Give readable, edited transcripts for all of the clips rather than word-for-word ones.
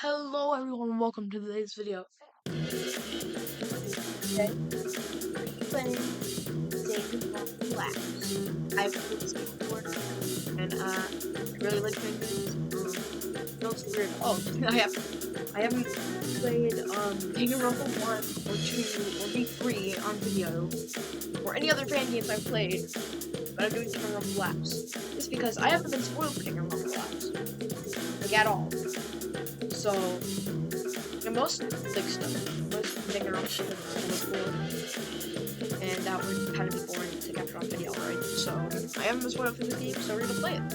Hello everyone, welcome to today's video. Today, playing Danganronpa Lapse. I've played this game before, and I really like playing games. No, it's weird. Oh, I haven't played Danganronpa 1 or 2 or V3 on video, or any other fan games I've played, but I'm doing Danganronpa Lapse. Just because I haven't been spoiled for Danganronpa Lapse. Like, at all. So, and most Danganronpa stuff is cool. And that would kind of be boring to capture on video, right? So I haven't been spoiled for this game, so we're gonna play it.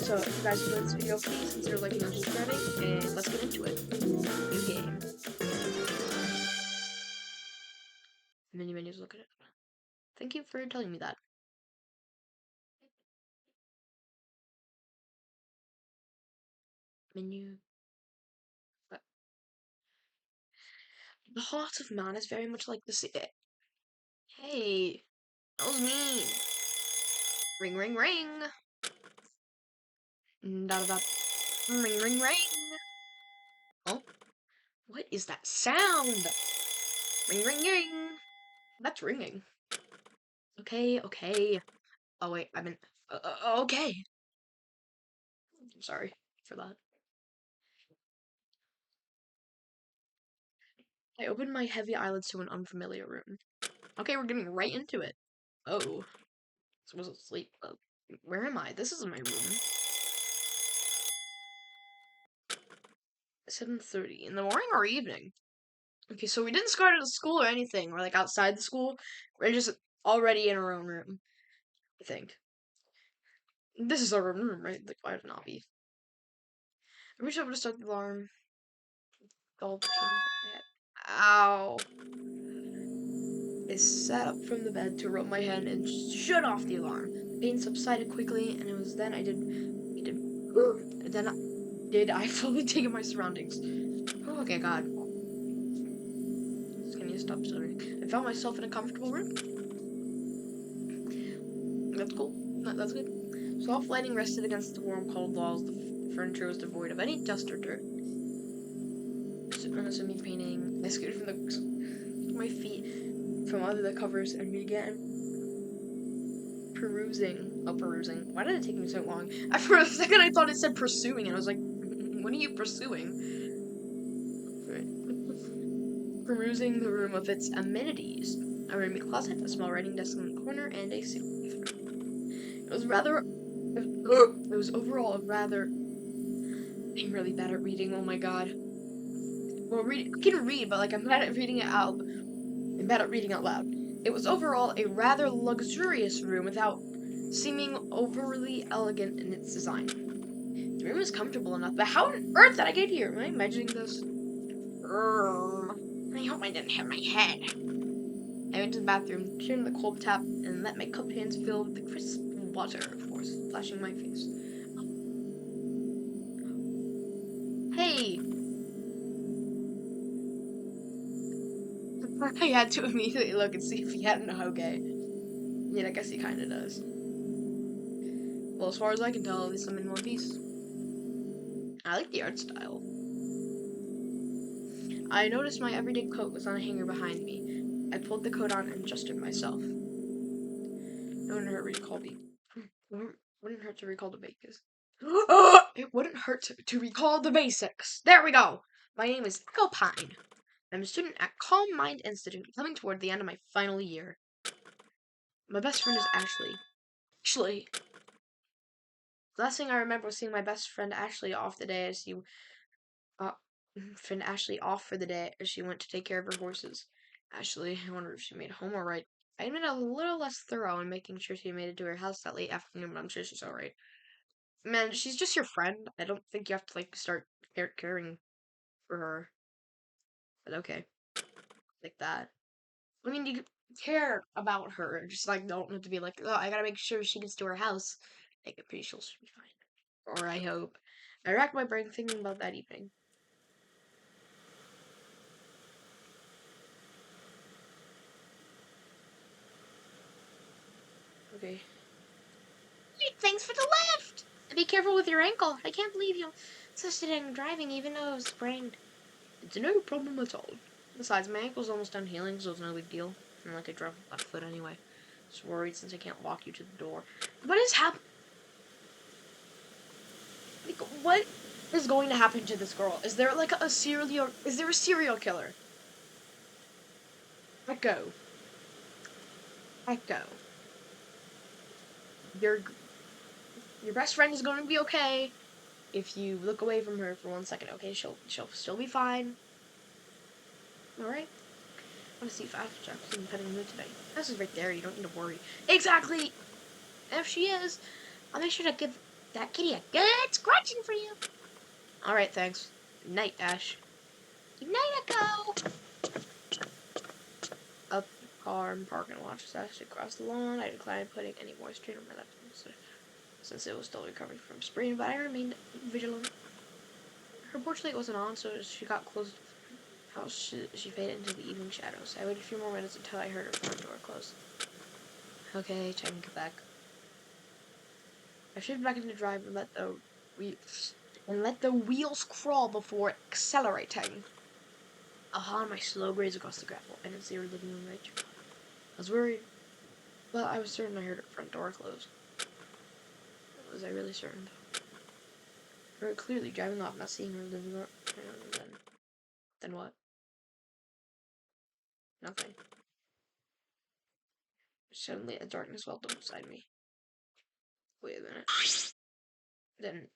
So if you guys enjoyed this video, please consider liking and subscribing, and let's get into it. New game. Menus, look at it. Thank you for telling me that. Menu. But the heart of man is very much like the sea. Hey, that was me. Ring, ring, ring. Da da da. Ring, ring, ring. Oh, what is that sound? Ring, ring, ring. That's ringing. Okay, okay. Oh wait, I meant. Okay. I'm sorry for that. I opened my heavy eyelids to an unfamiliar room. Okay, we're getting right into it. Oh, I was asleep. Where am I? This isn't my room. 7:30 in the morning or evening? Okay, so we didn't start at a school or anything. We're like outside the school. We're just already in our own room. I think this is our own room, right? Like, why would it not be? I wish I would have started the alarm. Ow. I sat up from the bed to rub my head and shut off the alarm. The pain subsided quickly, and it was then I fully take in my surroundings. Oh, okay, God. Can you stop stuttering? I found myself in a comfortable room. That's cool. That's good. Soft lighting rested against the warm, cold walls. The furniture was devoid of any dust or dirt. Unassuming painting. I scooted from my feet from under the covers and began perusing. Oh, perusing. Why did it take me so long? For a second, I thought it said pursuing, and I was like, what are you pursuing? Perusing the room of its amenities. A roomy closet, a small writing desk in the corner, and a ceiling fan. It was overall a rather. I'm really bad at reading. Oh my god. Well, I can read, but like I'm bad at reading it out. I'm bad at reading out loud. It was overall a rather luxurious room without seeming overly elegant in its design. The room is comfortable enough, but how on earth did I get here? Am I imagining this? I hope I didn't hit my head. I went to the bathroom, turned the cold tap, and let my cupped hands fill with the crisp water, of course, flashing my face. Hey! I had to immediately look and see if he had an okay. Yeah, I guess he kinda does. Well, as far as I can tell, at least I'm in one piece. I like the art style. I noticed my everyday coat was on a hanger behind me. I pulled the coat on and adjusted myself. It wouldn't hurt to recall the basics. It wouldn't hurt to recall the basics. There we go. My name is Echo Pine. I'm a student at Calm Mind Institute, coming toward the end of my final year. My best friend is Ashley. Ashley. The last thing I remember was seeing my best friend Ashley off the day as uh, friend Ashley off for the day as she went to take care of her horses. Ashley, I wonder if she made it home alright. I had been a little less thorough in making sure she made it to her house that late afternoon, but I'm sure she's alright. Man, she's just your friend. I don't think you have to, like, start caring for her. But okay. Like that. I mean, you care about her. Just, like, don't have to be like, oh, I gotta make sure she gets to her house. Like, I'm pretty sure she'll be fine. Or I hope. I racked my brain thinking about that evening. Okay. Wait, thanks for the lift! Be careful with your ankle. I can't believe you insisted on driving even though it was sprained. It's no problem at all. Besides, my ankle's almost done healing, so it's no big deal. And like I drove left foot anyway. Just worried since I can't walk you to the door. What is happening? Like, what is going to happen to this girl? Is there like a serial? Is there a serial killer? Echo. Echo. Your best friend is going to be okay if you look away from her for 1 second. Okay, she'll still be fine. All right. I want to see if Afterjack's in petting mood today. This is right there. You don't need to worry. Exactly. If she is, I'll make sure to give that kitty a good scratching for you. All right, thanks. Good night, Ash. Good night, Echo. Up the car and park and watch Ash across the lawn. I declined putting any moisture on my left since it was still recovering from sprain, but I remained vigilant. Her porch light wasn't on, so as she got close to the house, she faded into the evening shadows. I waited a few more minutes until I heard her front door close. Okay, time to get back. I shifted back into the drive and let the wheels crawl before accelerating. Aha, my slow graze across the gravel. I didn't see her living room right. I was worried, but I was certain I heard her front door close. Was I really certain, though? Very clearly driving off, not seeing her living room. Then what? Nothing. Suddenly, a darkness welled up beside me. Wait a minute. Then.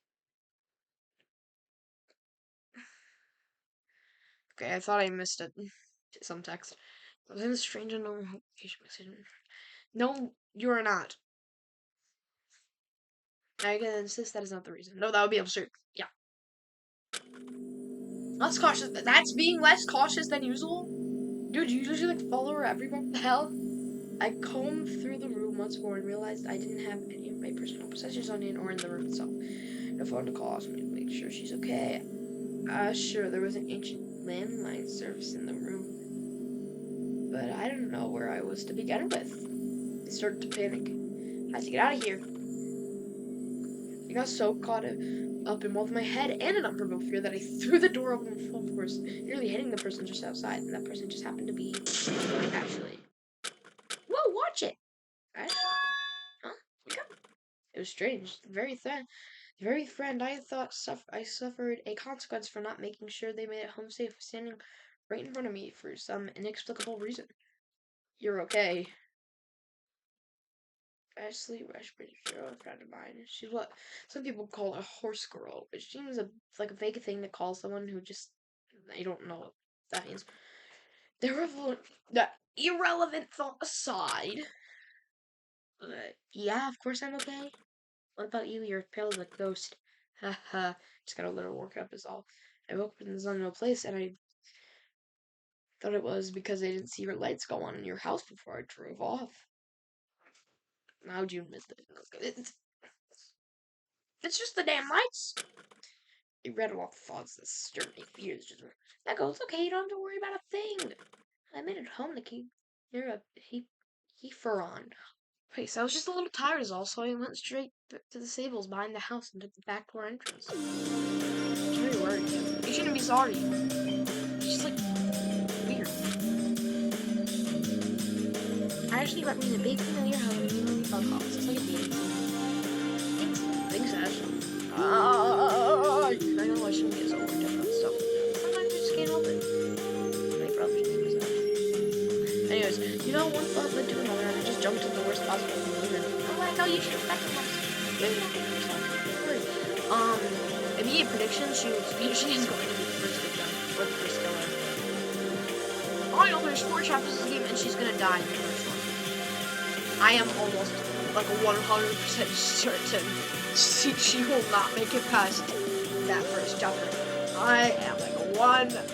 Okay, I thought I missed it. Some text. I was in a strange unknown location message. No, you are not. I can insist that is not the reason. No, that would be absurd. Yeah. Less cautious. That's being less cautious than usual? Dude, you usually like follow her everywhere. What the hell? I combed through the room once more and realized I didn't have any of my personal possessions on it or in the room itself. No phone to call me to make sure she's okay. Sure, there was an ancient landline service in the room, but I didn't know where I was to begin with. I started to panic. I had to get out of here. I got so caught up in both my head and an unprovoked fear that I threw the door open full force, nearly hitting the person just outside, and that person just happened to be Ashley. Whoa, watch it! Ash? Huh? Wake up. It was strange. The very friend I thought I suffered a consequence for not making sure they made it home safe was standing right in front of me for some inexplicable reason. You're okay. Ashley Rushbridge, a friend of mine. She's what some people call a horse girl, which seems like a vague thing to call someone who just, I don't know what that means. The irrelevant thought aside, yeah, of course I'm okay. What about you? You're pale as a ghost. Haha, just got a little worked up is all. I woke up in this unknown place and I thought it was because I didn't see your lights go on in your house before I drove off. How'd you miss it? It's just the damn lights. You read all the thoughts that stirred me fears. Just that goes okay. You don't have to worry about a thing. I made it home to keep your heifer on. Okay, so I was just a little tired is all, so I went straight to the stables behind the house and took the back door entrance. I'm very worried. You shouldn't be sorry. It's just like weird. I actually got me in a big familiar home and immediately felt calls. It's like a dating scene. Thanks, Ash. I know I shouldn't get so worked up about stuff. Sometimes I just can't help it. My brother's name is Ash. Anyways, one thought led to another, and I just jumped into the worst possible conclusion. I'm like, oh, you should expect the most. Maybe not the first. Immediate prediction, she is going to be the first victim, or the first killer. I know there's 4 chapters of this game, and she's gonna die in the first one. I am almost, like, 100% certain she will not make it past that first chapter. I am, like,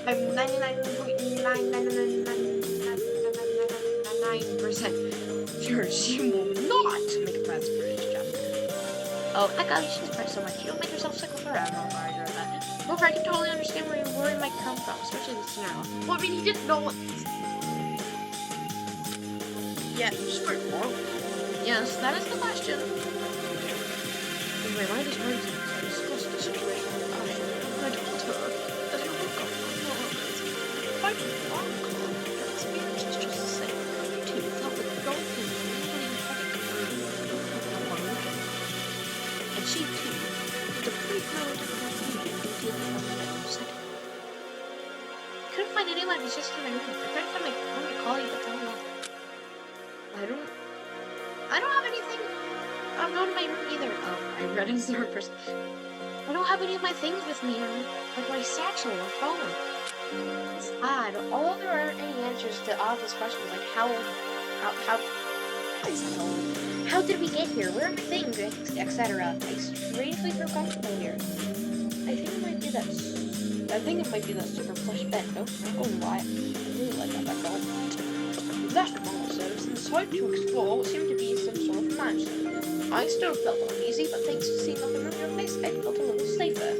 I'm 99.99999% sure she will not make it past the first chapter. Oh, Echo, you shouldn't cry so much. You don't make yourself sick with her. I don't know why I heard that. However, I can totally understand where your worry might come from, especially this scenario. Well, I mean, he didn't know what... Yeah, you just weren't normal. Yes, that is the question. my mind is racing as I discussed the situation with Ashley, and I told her that I woke up on Mars. Quite a long call, her experience was just the same. I too felt the dolphin really headache on one weekend. And she too, with a brief moment of confusion completely from the bedroom setting. I couldn't find anyone who's just in my room. I couldn't find my phone to call you, but tell me nothing. I don't have anything. I'm not in my room either. Oh, I read in third person. I don't have any of my things with me, like my satchel or phone. It's odd. Although there aren't any answers to obvious questions like how did we get here? Where are my things, etc. I strangely feel comfortable here. I think it might be that super plush bed. Don't know why. I really like that doll. That's what Mama said. It's decided to explore what seemed to be some sort of mindset. I still felt uneasy, but thanks to seeing the familiar face, I felt a little safer.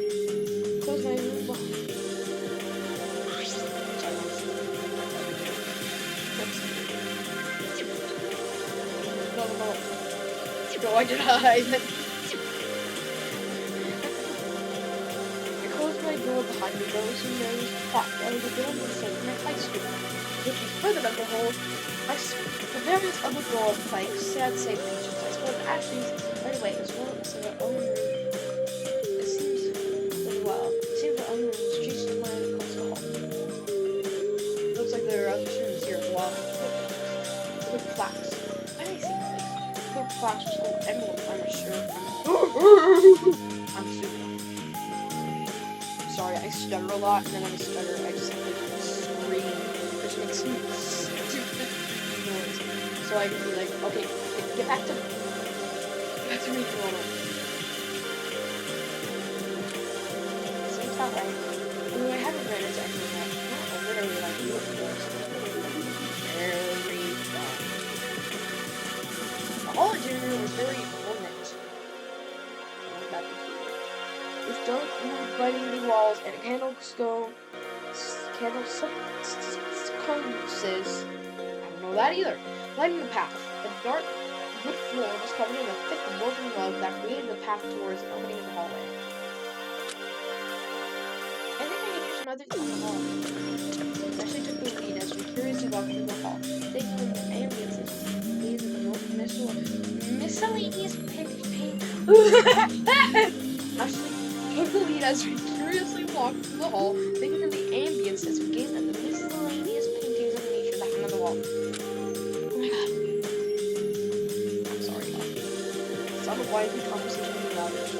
Close my room behind. No, I did hide. I closed my door behind me, those who knows that I was a building the same in high school. Looking further down the hole, the various other doors like sad save features. I suppose Ashley's right away as well as her own room. It seems her own room is just lying across the hall. Looks like there are other students here as well. Good plaques. Why do I see this? Good plaques with school emblems, I'm sure. I'm stupid. Sorry, I stutter a lot, and then when I stutter, I just scream, which makes me stupid noise. So I can be like, okay, get back to me for a moment. Seems that way. Although I haven't read into anything yet, not literally like you, of course. Very fun. The whole interior was very ornate. With dark wood lighting the walls and candlesconces, I don't know that either, lighting the path. The dark wood floor was covered in a thick woven rug that created the path towards an opening in the hallway. I think I can do some other things in the hall. Ashley took the lead as we curiously walked through the hall, taking in the ambiences, these are the most miscellaneous paint. Ashley took the lead as we curiously walked through the hall, taking in the ambience as we gazed at the miscellaneous paintings of nature that hung on the wall. Oh my god. I'm sorry, y'all. It's not a widely conversation about it.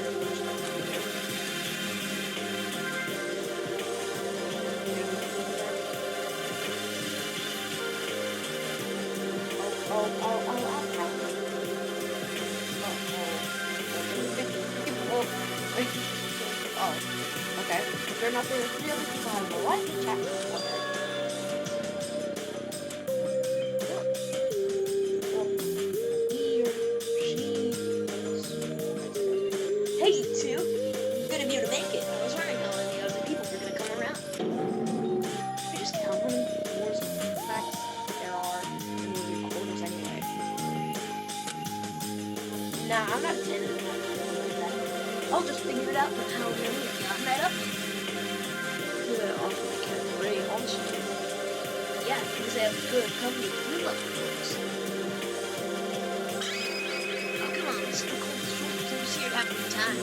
Oh, okay. If they're not really compatible, why is the chat? He or she. Hey, you two. Good of you to make it. I was wondering how many other people were going to come around. I just count how many floors and facts there are in the recorders anyway. Nah, I'm not attending that. I'll just figure it out with how many have gotten that up. Good, also they can't agree on shit. Yeah, because they have good company. We love the books. Oh, come on, it's so cold. I'm just here to have a good time.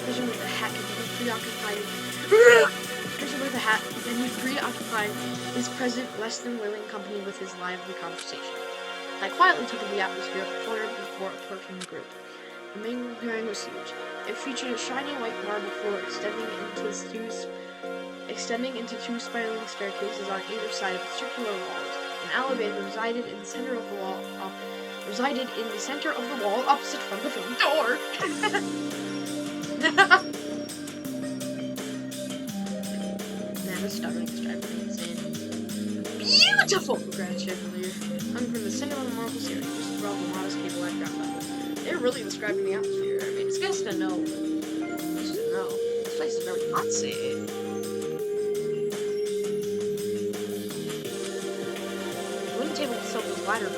Person with a hat can be preoccupied. Person with a hat can be preoccupied is present, less than willing company with his lively conversation. I quietly took in the atmosphere before approaching the group. The main clearing was huge. It featured a shiny white marble floor extending into two spiraling staircases on either side of circular walls. An elevator resided in the center of the wall. Opposite from the front door. Man, this stuttering is driving me insane. Beautiful! Granted chandelier hung from the center of the marble ceiling, just above the modest cable at ground level. They're really describing the atmosphere. I mean, it's guys to know. This place is very fancy. The wooden table itself was rather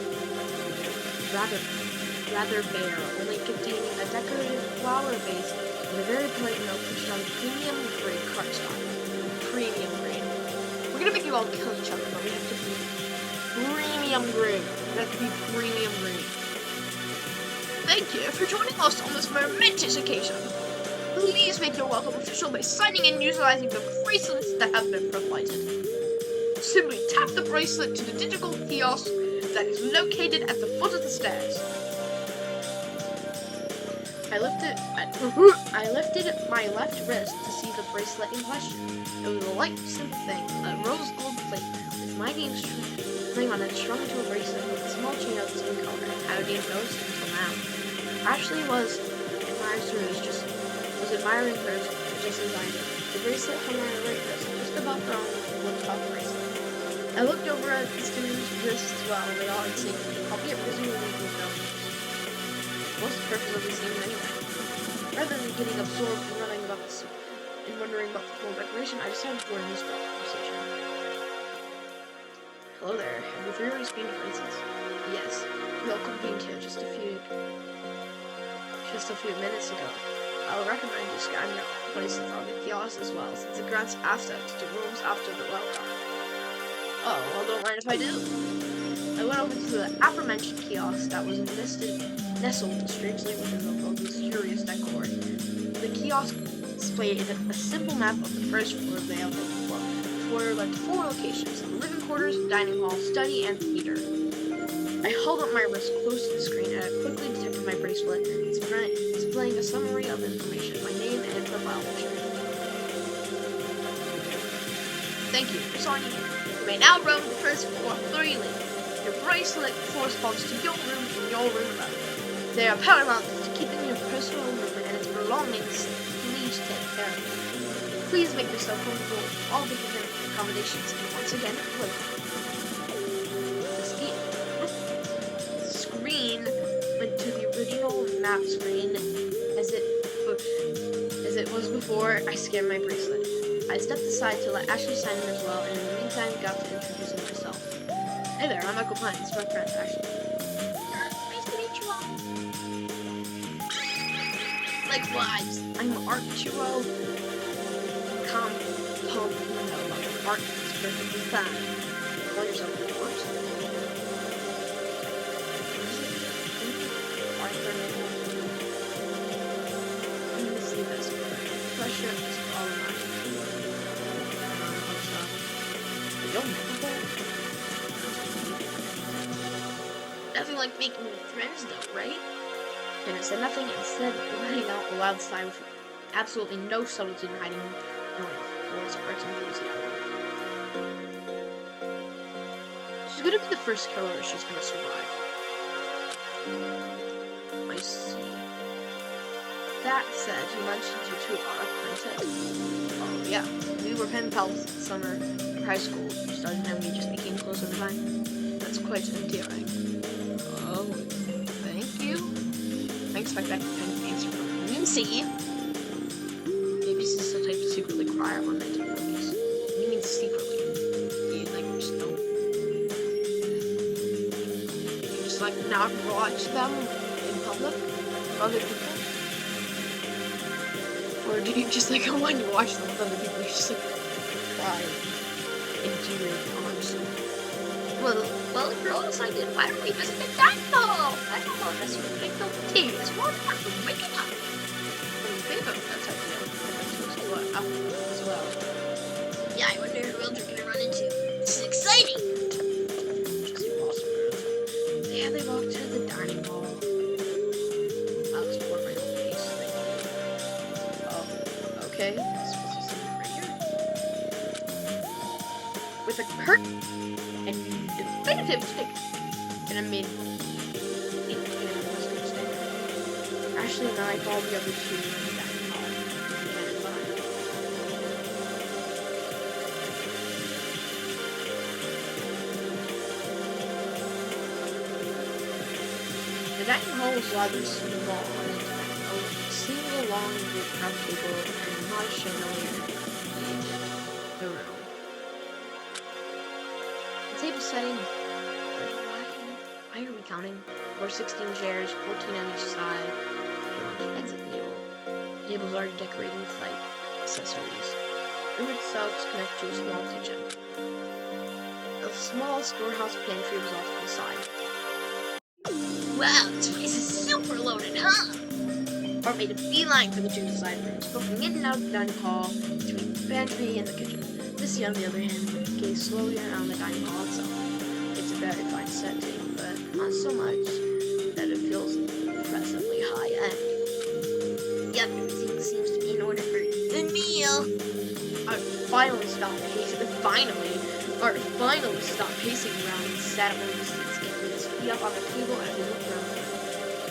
rather bare, only containing a decorative flower vase and a very polite note pushed on premium grade cardstock. Premium grade. We're gonna make you all kill each other, but we have to be premium grade. We have to be premium grade. Thank you for joining us on this momentous occasion. Please make your welcome official by signing and utilizing the bracelets that have been provided. Simply tap the bracelet to the digital kiosk that is located at the foot of the stairs. I lifted my left wrist to see the bracelet in question. It was a light, simple thing, a rose gold plate with my name strung on it, strung to a bracelet with a small chain of the same color. I didn't notice it until now. Ashley was admiring hers just as I did. The bracelet hung on her right wrist, just above her own one-top bracelet. I looked over at the students' wrists as well. They all had seen me, albeit presumably with no names. What's the purpose of these things anyway? Rather than getting absorbed and running about the soup and wondering about the full decoration, I decided to join this girl conversation. Hello there. Have you always been to bracelets? Yes. We all convened here just a few minutes ago. I would recommend you scan your bracelets on the kiosk as well, since it grants access to rooms after the welcome. Oh, well, don't mind if I do. I went over to the aforementioned kiosk that was nestled strangely within the luxurious decor. The kiosk displayed a simple map of the first floor layout for like 4 locations: the living quarters, dining hall, study, and theater. I held up my wrist close to the screen and I quickly detected my bracelet, displaying a summary of information, my name and profile picture. Thank you for signing in. You may now roam the first floor freely. Your bracelet corresponds to your room and your room alone. They are paramount to keeping your personal movement and its belongings. Please take care of them. Please make yourself comfortable with all the different accommodations, and once again, welcome. The screen went to the original map screen as it was before I scanned my bracelet. I stepped aside to let Ashley sign in as well, and in the meantime got to introducing myself. Hey there, I'm Uncle Pine. This is my friend, Ashley. Nice to meet you all. Likewise, I'm Arturo. Art is perfectly fine. Call yourself a horse. Arthur. Let me see this. Pressure is all mine. Don't know. Nothing like making new friends, though, right? And it said nothing, instead letting out a loud sigh with absolutely no subtlety in hiding noise or enthusiasm. She's gonna be the first killer or she's gonna survive. I see. That said, you mentioned you two are acquainted. Oh yeah, we were pen pals this summer in high school. Started and we just became close over time. That's quite endearing. Oh, thank you. I expect that kind of answer from Lucy. Maybe she's the type to secretly cry at romantic movies. What do you mean secretly? You just don't. You just not watch them in public with other people? Or do you just when you watch them with other people, you just cry into your arms? Well, girls, I did finally visit the dino! I don't know if this would make them tea. It's more fun to wake it up. That's ideal. That's supposed to go up as well. Yeah, I wonder who else we're gonna run into. This is exciting! Yeah, they walked to the dining hall. I'll explore my own pace. Oh, okay. This was something right here. With a curtain and definitive stick. And I made Ashley and I called the other two in the dining hall. The dining hall was rather small and a single long round table and not a chandelier created the room. The table setting. Why are we counting. Or 16 chairs, 14 on each side. Exit table. Tables are decorated with like accessories. The room itself is connected to a small kitchen. A small storehouse pantry was off to the side. Wow, this place is super loaded, huh? Bart made a beeline for the two side rooms, poking in and out of the dining hall between the pantry and the kitchen. Missy, on the other hand, gazed slowly around the dining hall itself. It's a very fine setting, but not so much that it feels impressively high-end. Yep, everything seems to be in order for a meal. Art finally stopped pacing around and sat at one of the seats, getting his feet up on the table and looked around.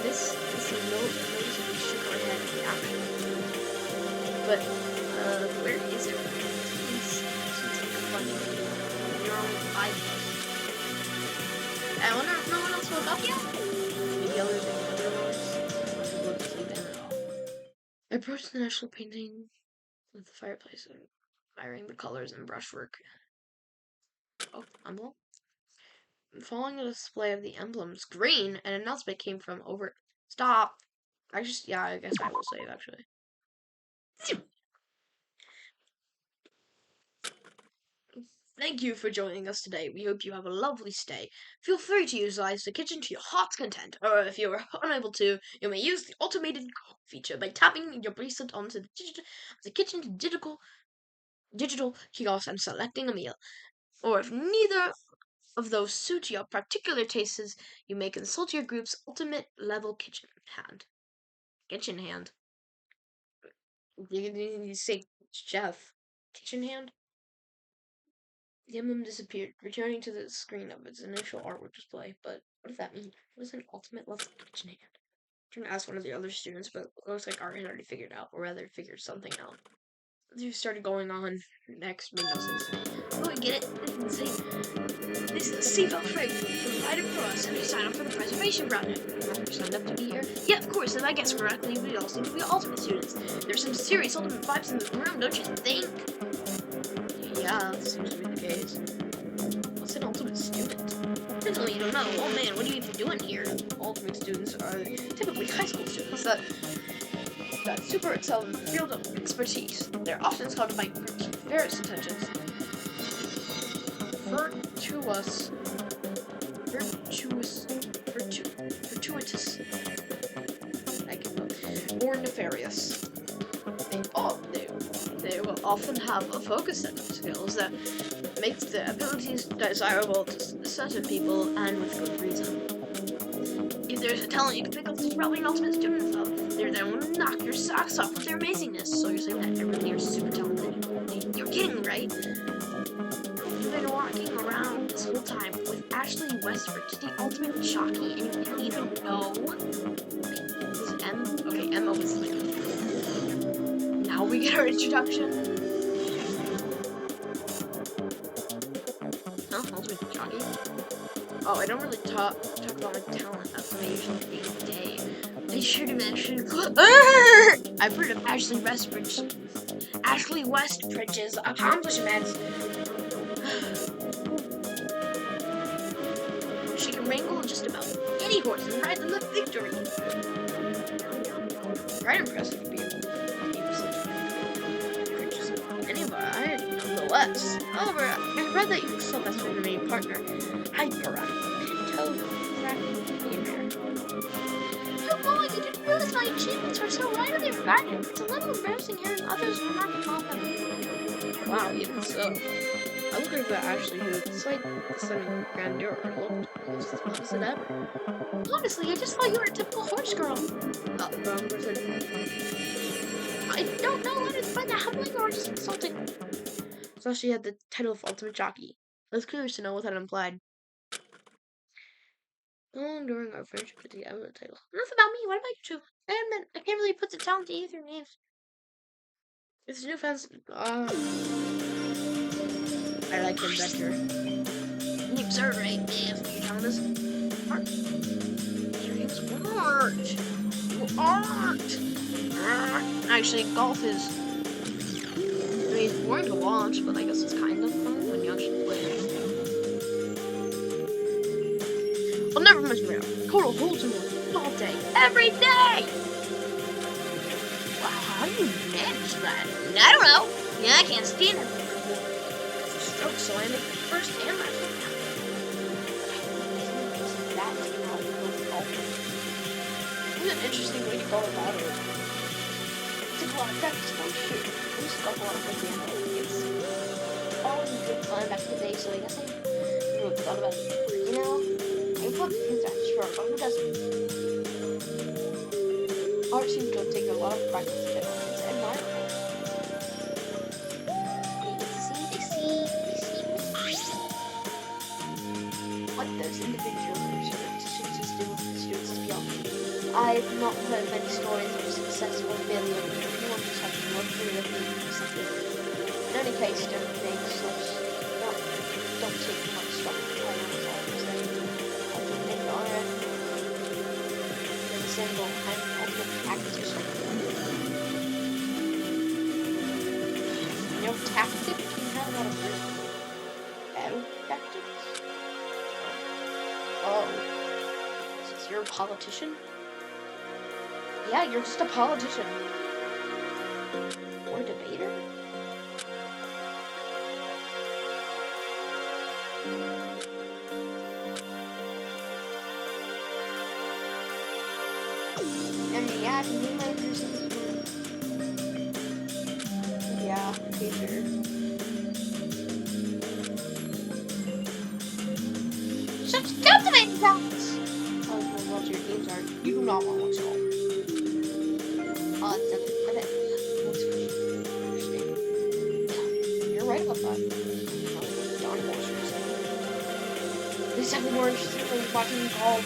Missy noticeably shook her head in reaction. But, where is everyone? Seems like a funny thing. There are only 5 of us. I wonder if no one else woke up yet? Maybe others are otherwise. Most people don't sleep in at all. I approached the national painting with the fireplace, admiring the colors and brushwork. Oh, emblem? Following the display of the emblems, green, an announcement came from over. Stop! I guess I will save, actually. Thank you for joining us today. We hope you have a lovely stay. Feel free to utilize the kitchen to your heart's content, or if you are unable to, you may use the automated cook feature by tapping your bracelet onto the kitchen's digital kiosk and selecting a meal. Or if neither of those suit your particular tastes, you may consult your group's ultimate level kitchen hand. Kitchen hand? You say chef. Kitchen hand? The emblem disappeared, returning to the screen of its initial artwork display. But what does that mean? What is an ultimate level kitchen hand? I'm trying to ask one of the other students, but it looks like Art had already figured out, or rather figured something out. They started going on next made no sense. Oh, we get it. This is the seatbelt frame provided for us, and we sign up for the preservation project. You signed up to be here? Yeah, of course. If I guess correctly, we all seem to be ultimate students. There's some serious ultimate vibes in this room, don't you think? Yeah, that seems to be the case. What's an ultimate student? Definitely you don't know. Oh man, what are you even doing here? Ultimate students are typically high school students that super excel in the field of expertise. They're often called by various intentions. Virtuous, or nefarious. They will often have a focus set of skills that makes the abilities desirable to certain people, and with good reason. If there's a talent you can pick up, there's probably an ultimate student though. They're there to knock your socks off with their amazingness. So you're saying that everybody are super talented? You're kidding, right? You've been walking around this whole time with Ashley Westbrook, the ultimate jockey, and you didn't even know. Is it M? Okay, M was like. Now we get our introduction. Huh? Ultimate jockey? Oh, I don't really talk about my talent. That's what I usually do day. I should have mentioned. I've heard of Ashley Westbridge's accomplishments. She can wrangle just about any horse and ride them to victory. Right, impressive to be nonetheless. However, I read that you still best friend with a partner. Hyper. Oh, you didn't realize my achievements were so widely regarded. It's a little embarrassing hearing others remark upon them. Wow, even so. I look at that Ashley, who, despite the stunning grandeur, looked almost as close as ever. Honestly, I just thought you were a typical horse girl. Oh, the wrong person. I don't know whether to find that humbling or just insulting. So she had the title of ultimate jockey. I was curious to know what that implied. During our friendship with the other title. Enough about me. What about you two? I can't really put the talent to either names. It's new fans. I like him better. You absurd, right? Yeah, that's what you're telling us. Art. Art. Actually, golf is. I mean, it's boring to watch, but I guess it's kind of fun when you actually play it. I'll never nightmare. Total holes in one all day, every day. Wow, how do you manage that? I don't know. Yeah, I can't stand it. It's a stroke, so I make the first and last one now. That's how it goes. It's an interesting way to go about it. It took a lot of practice, though. Shoot, I used to go a lot of piano. It's always good fun back in the day, so I guess I really thought about it. You know, I put things out, sure, but who doesn't? Art seems to take a lot of practice to get on. It's admirable. They see what those individual students do is beyond me. I've not heard many stories of successful failure. Everyone just has to work through it and something. In any case, don't make such don't take too much stock in the symbol and ultimate acquisition. No tactic? You have a lot of battle tactics? Oh. Since you're a politician? Yeah, you're just a politician. Or a debater? Yeah, I can do my person's yeah, okay, sure. Such cultivating talents! Oh, no, what your games are. You do not want what's called. You're right about that. Darn bullshit. This is definitely more interesting than watching called.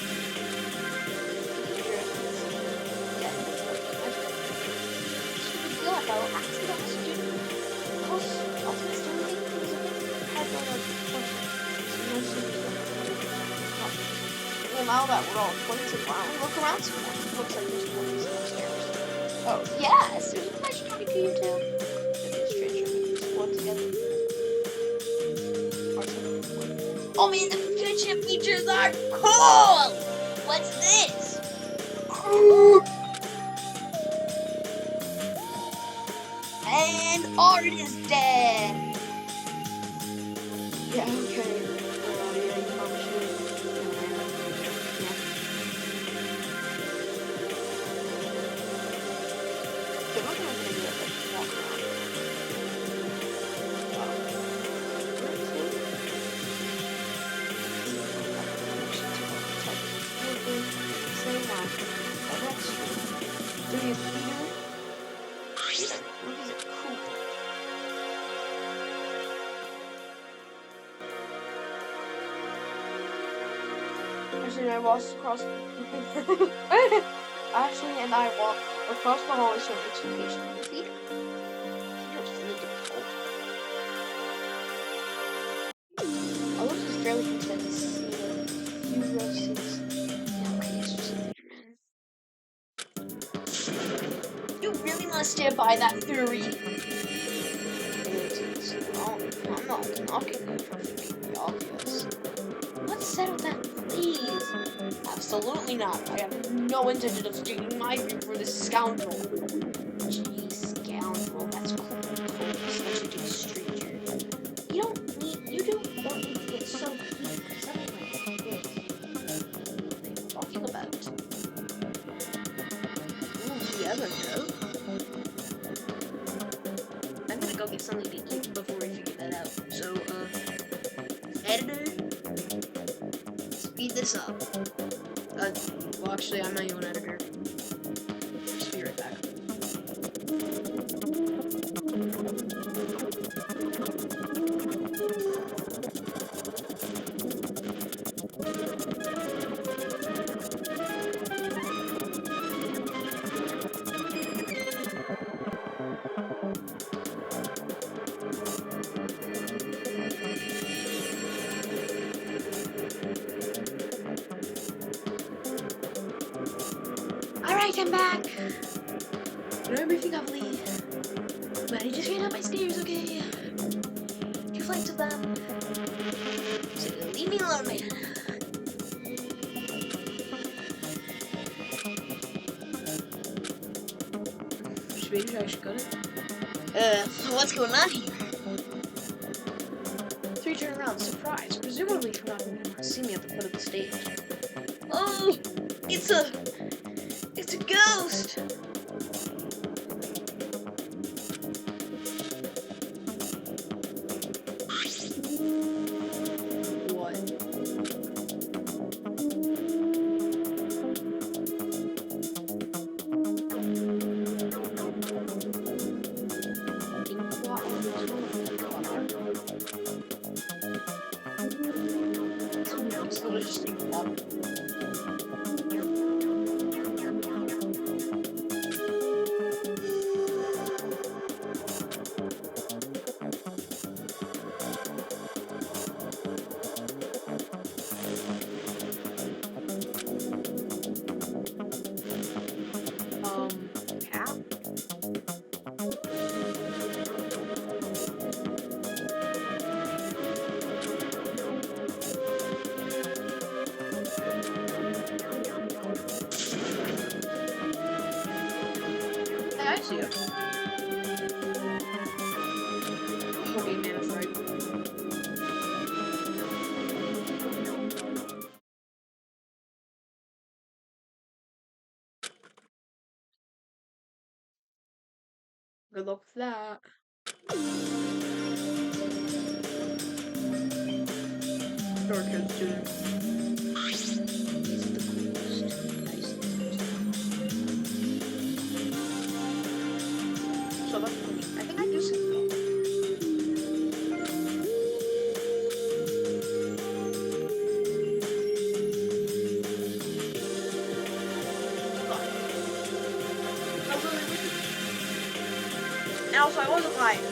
Well, now that we're all acquainted, why don't we look around some more? It looks like there's more reason upstairs. Oh, yes! There's a pleasure talking to you, too. Explore together. Oh, man, the kitchen features are cool! What's this? And Art is dead! Yeah, okay. Actually, I walked across Ashley and I walked across the hallway to reach the patient in the theater. Theater's really difficult. I was just fairly content to see a few row seats. Yeah, okay, it's just a theater, man. You really want to stand by that theory? I'm not knocking it for being obvious. Let's settle that, please. Absolutely not. I have no intention of stating my view for this scoundrel. Gee, scoundrel. That's cool. Especially to a stranger. You don't need to get so deep. Something like this. What are you talking about? Ooh, yeah, no. I'm gonna go get something to eat before we figure that out. So, editor, speed this up. Well, actually, I'm my own editor. Just be right back. Alright, I'm back. You're everything lovely. But I just ran up my stairs, okay? 2 flights of them. So leave me alone, man. What's going on here? Three turn around, surprised. Presumably you're not going to see me at the foot of the stage. Oh, it's a ghost. What? Cap? Hey, I see it. Okay, man, that's right. Good luck with that. Short term student. So that's funny. I think I do see it. That's really weird. And also, I wasn't lying.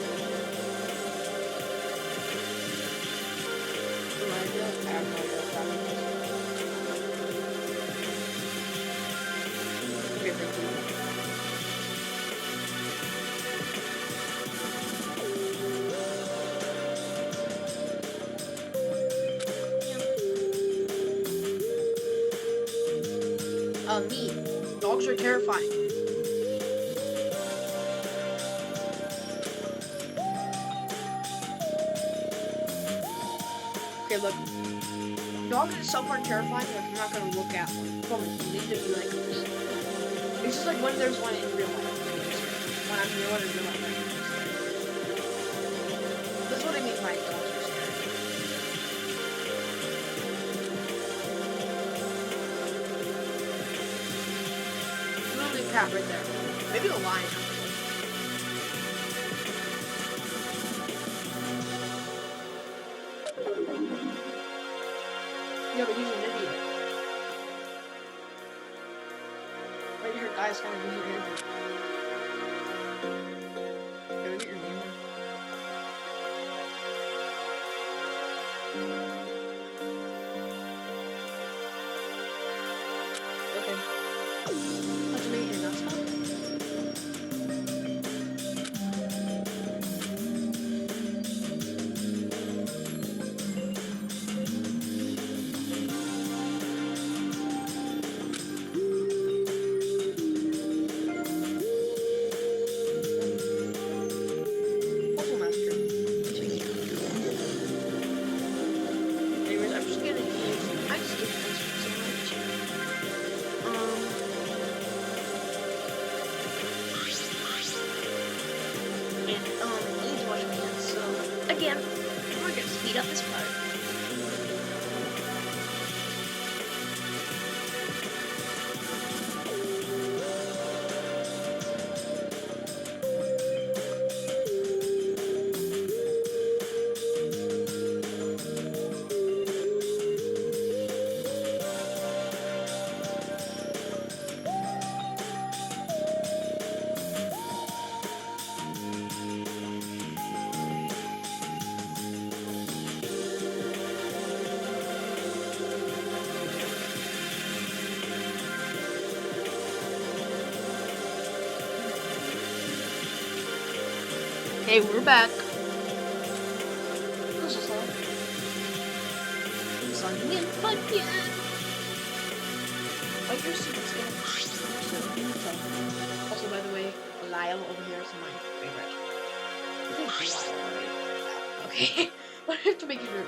Okay, thank you. Me. Dogs are terrifying. Okay, look. Dogs are somewhat terrifying, but I'm not gonna look at one. Probably need to be like this. It's just like when there's one in real life. When I'm near one in real life. That's what I mean by dogs are scary. Literally a cat right there. Maybe a lion. Yeah, but he's an idiot. Right here, guys, kind of an idiot. Yeah, we get your name. Okay. Let's make it enough time. Puzzle Master. Anyways, I'm just gonna use. I just get this so much. And I need to wash my hands. So again, we're gonna speed up this part. Hey, we're back. This is all. Signing in again. Like your secret's gonna. Also, by the way, Lyle over here is my favorite. think it's wild, right? Okay. But I have to make sure.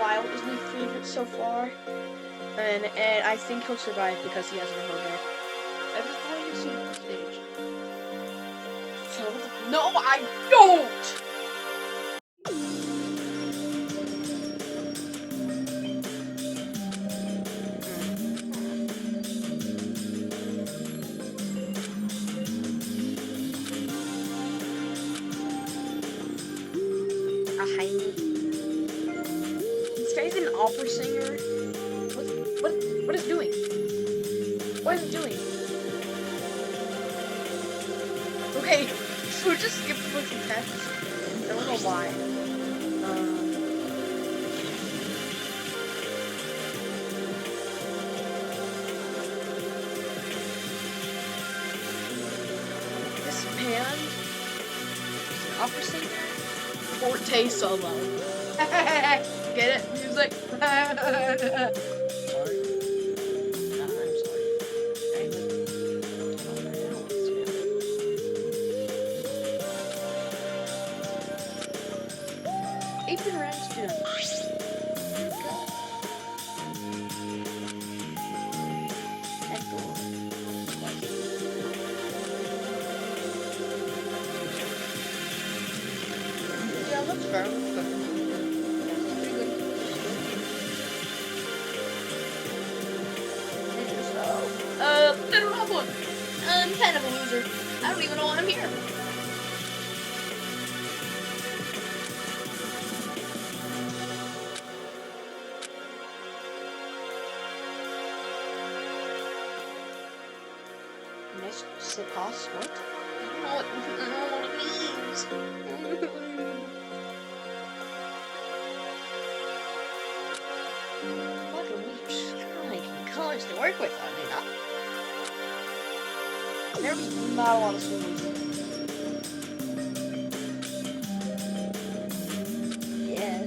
Wild is my favorite so far. And I think he'll survive because he has a remote. I just want to see him on stage. So, no, I don't! This guy's an opera singer. What is he doing? What is he doing? Okay, so just skip a bunch of text. I don't know why. This band is an opera singer. Forte solo. Get it? Music. Sorry. I'm sorry. Apron Rams do that. Yeah, that's fair. That's fair. Pretty good. Danganronpa. I'm kind of a loser. I don't even know why I'm here. Next, Sipas, what? I don't know what it means. Fucking weeps. Like colors to work with, are they not? There's not a lot of swimmers. Yeah.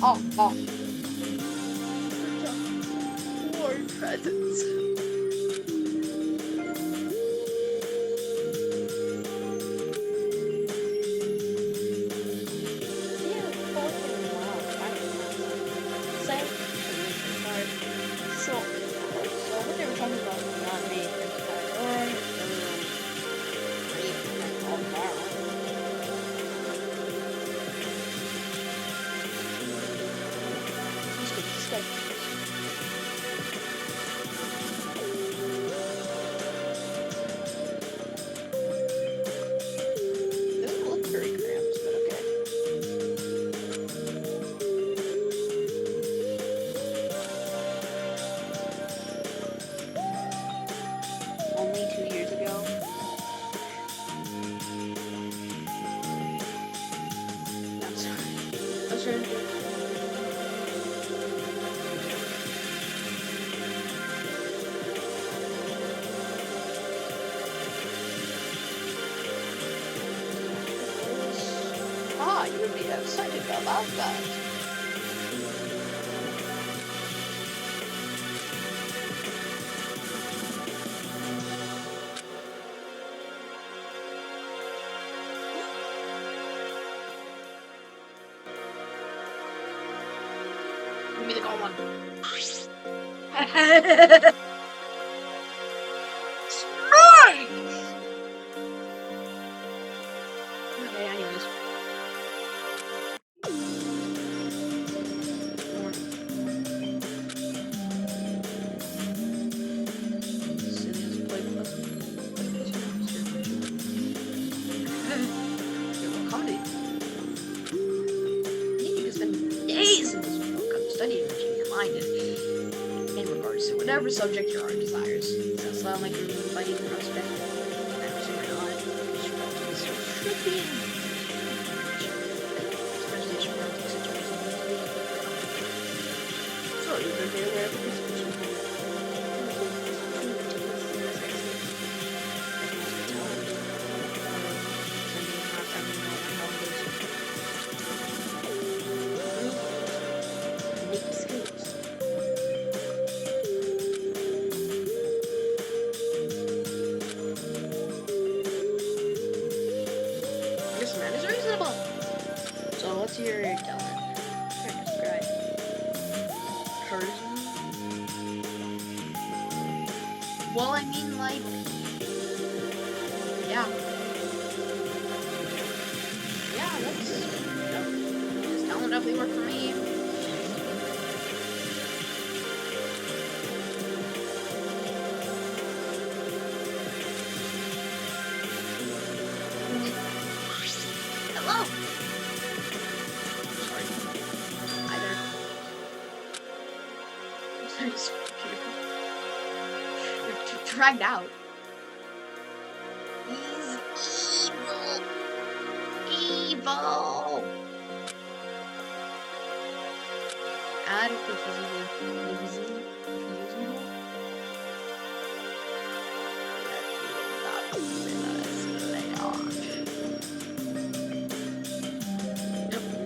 Oh, oh. More presents. So what they were talking about was not me. Doesn't look very cramped, but okay. Only 2 years ago. I'm sorry. I'm sorry. Ah, you would be excited about that. Give me the gold one. Strike! Okay, anyways. Whatever subject your heart desires. Sounds like you're fighting prospect. Especially so you're going to be aware of this. Well, I mean, like, yeah. Yeah, his talent definitely worked for me. Hello. Sorry. Hi there. You're dragged out. He's evil. Evil. I don't think he's evil. If he's evil, if he is evil,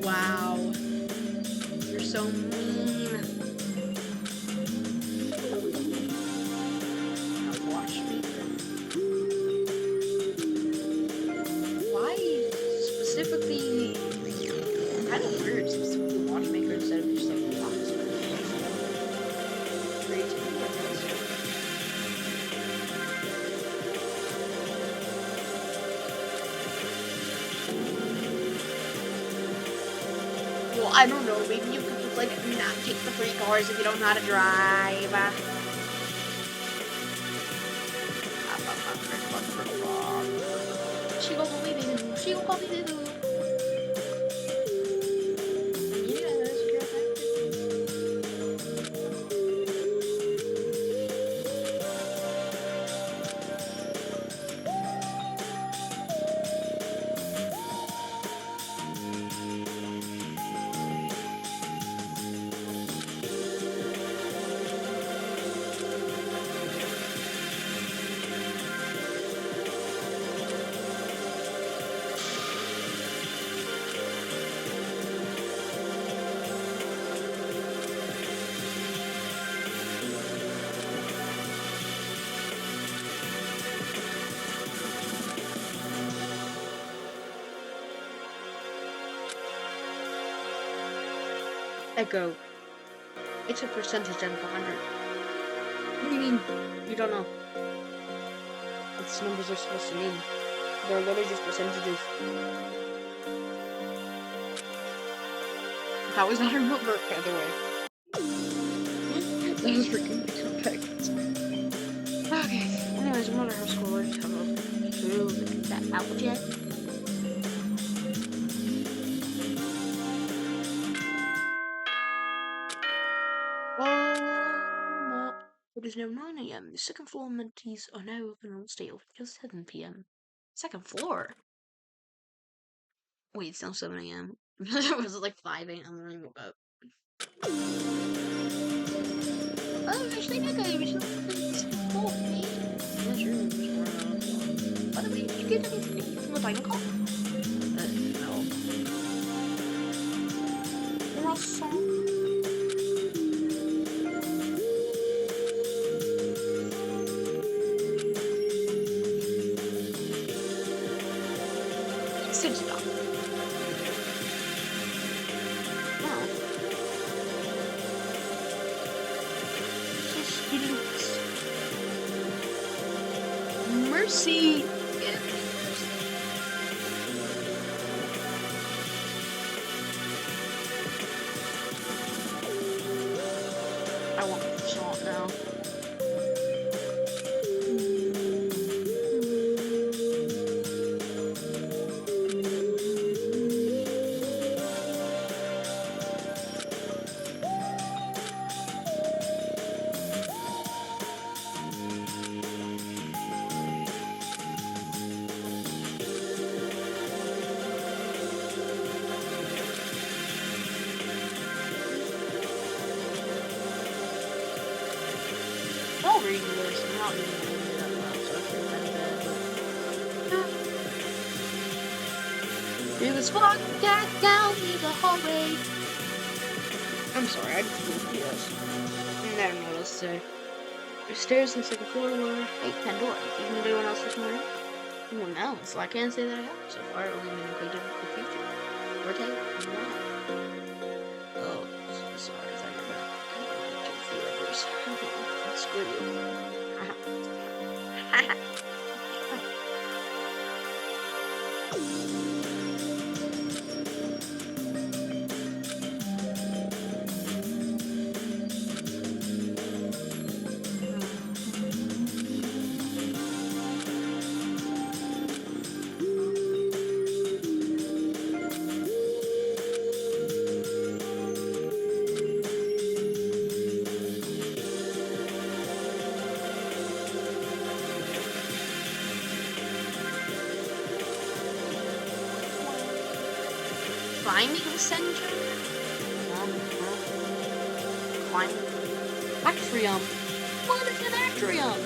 wow, you're so mean. Now watch me. Why specifically? Kind of weird, specifically watchmaker instead of just like locksmith. Creativity, I guess. Well, I don't know. Maybe you could just like not take the free cars if you don't know how to drive. She go call me doo. She go call me doo. Yes, Echo. It's a percentage out of 100. What do you mean? You don't know. What numbers are supposed to mean. They're literally just percentages. That was not a real burp, by the way. That was freaking perfect. Okay. Anyways, I'm on her school. I just have a that out yet. It is now 9 a.m. The second floor amenities are now open on stay open just 7 p.m. Second floor? Wait, it's now 7 a.m. It was like 5 a.m. when I woke up. Oh, actually, no, guys. We should open the second floor, please. Yeah, sure. By the way, did you get anything from the dining hall? No. Croissant. Sit stop. Oh. So students. Mercy. Yeah. I want croissant now. I'll read this. I'm not reading it that much, so I feel kind of bad. Through this walk back down the hallway. I'm sorry, I just moved this. I don't know what else to say. The stairs on the second floor were Pandora. Did anyone else this morning? Well, no, so I can't say that I have. So far, it only been included in the future. Forte, and why? Oh, so sorry, I thought you were back. I don't want to kill a few others. Screw you. Climbing center? Climbing. Atrium. What is an atrium?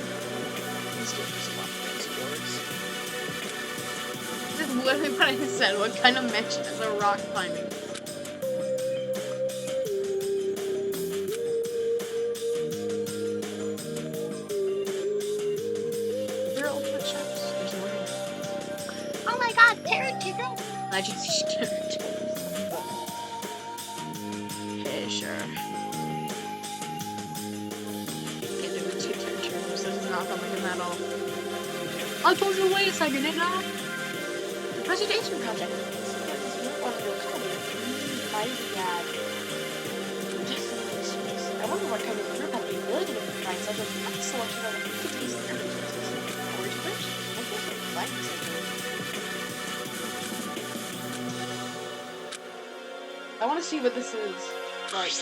These games are a lot of fancy words. This is literally what I said. What kind of mention is a rock climbing? There are ultimate shops. There's no way. Oh my god, parrot chicken! Legendary territories. Okay, sure. Can't do with 2 territories. This is not something in that all. I told you to wait a second, didn't I? The presentation project. I wonder what kind of group I'd be willing to find such a vast selection of entities and resources. Or to which, I guess it's like I want to see what this is like.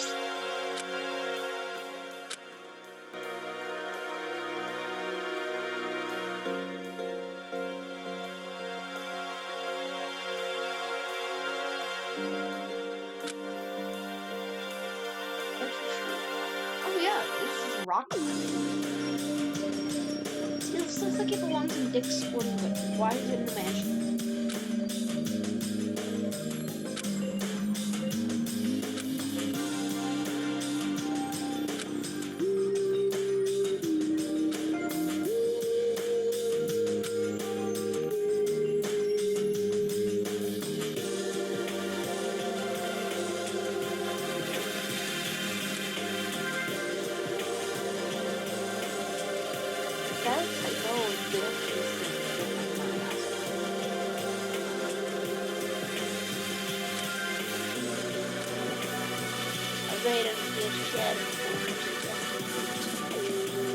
Oh yeah, this is rock climbing. It looks like it belongs in Dick's Sporting Goods. Why is it in the mansion?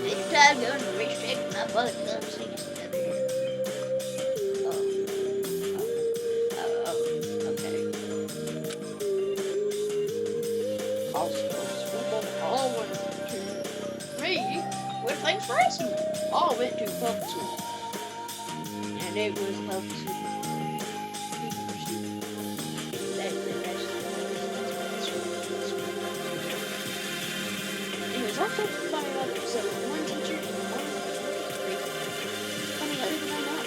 This time I'm gonna restrict my butt guns together here. Okay. Also, people all went to me. Well, thanks for asking. All went to Pub 2. And it was Pub 2. Anyways, I'll talk about it episode. One teacher and one grade. Funny, other than I know.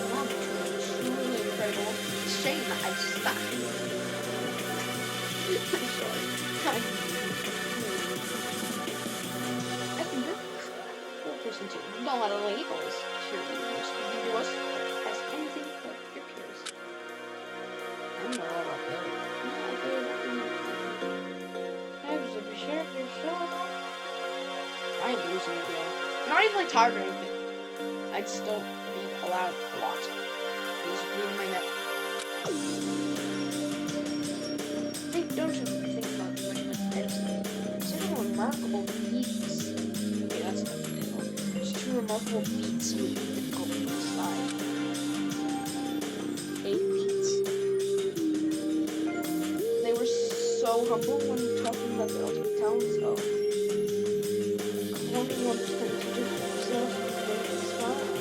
Mom, truly incredible. Shame I stopped. I'm sorry. I can do person too. Don't let a labels cheerleaders you do us as anything but your peers. I don't know about that. I ain't losing it, yo. I'm not even like tired or anything. I'd still be allowed a lot. Just reading my net. Don't you think about like medicine? Consider remarkable feats. Okay, that's not difficult. Just 2 remarkable feats would be difficult to decide. 8 feats. They were so humble when talking about the ultimate talents of wanting one to teach himself with great smiles.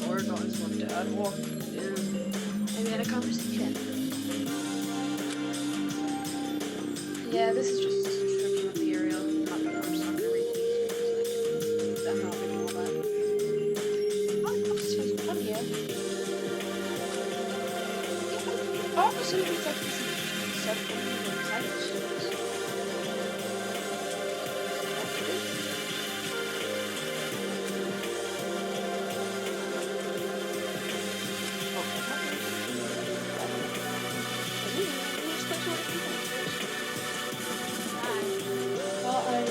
Oregon's one dad walked in and we had a conversation. Yeah, this is just a description of the area. I'm just not gonna read these. facilities like this in set up only inside the students. That's good. Oh,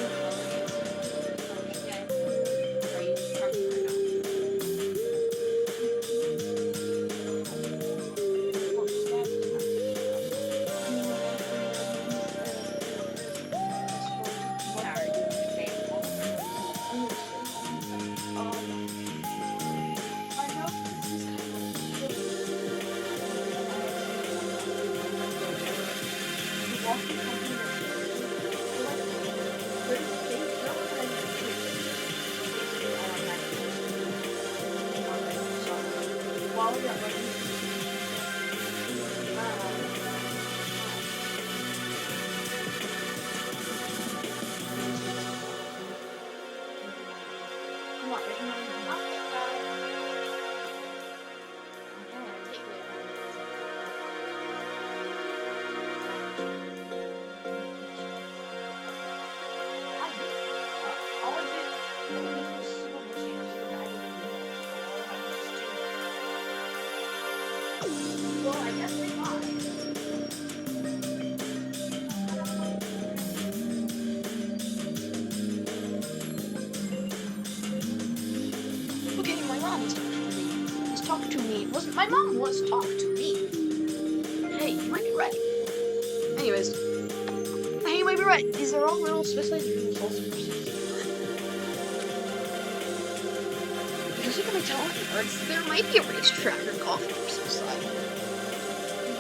Are you parking or not? Yeah, are you gonna stay at home or are you while you're at work, come on, there's no well, I guess they lied. Okay, my mom was talking to me. Was talking to me. Wasn't my mom was talking to me. Hey, you might be right. Anyways, hey, you might be right. These are all little specialized rules also for Jessica, my talent arts, there might be a racetrack or golf course inside.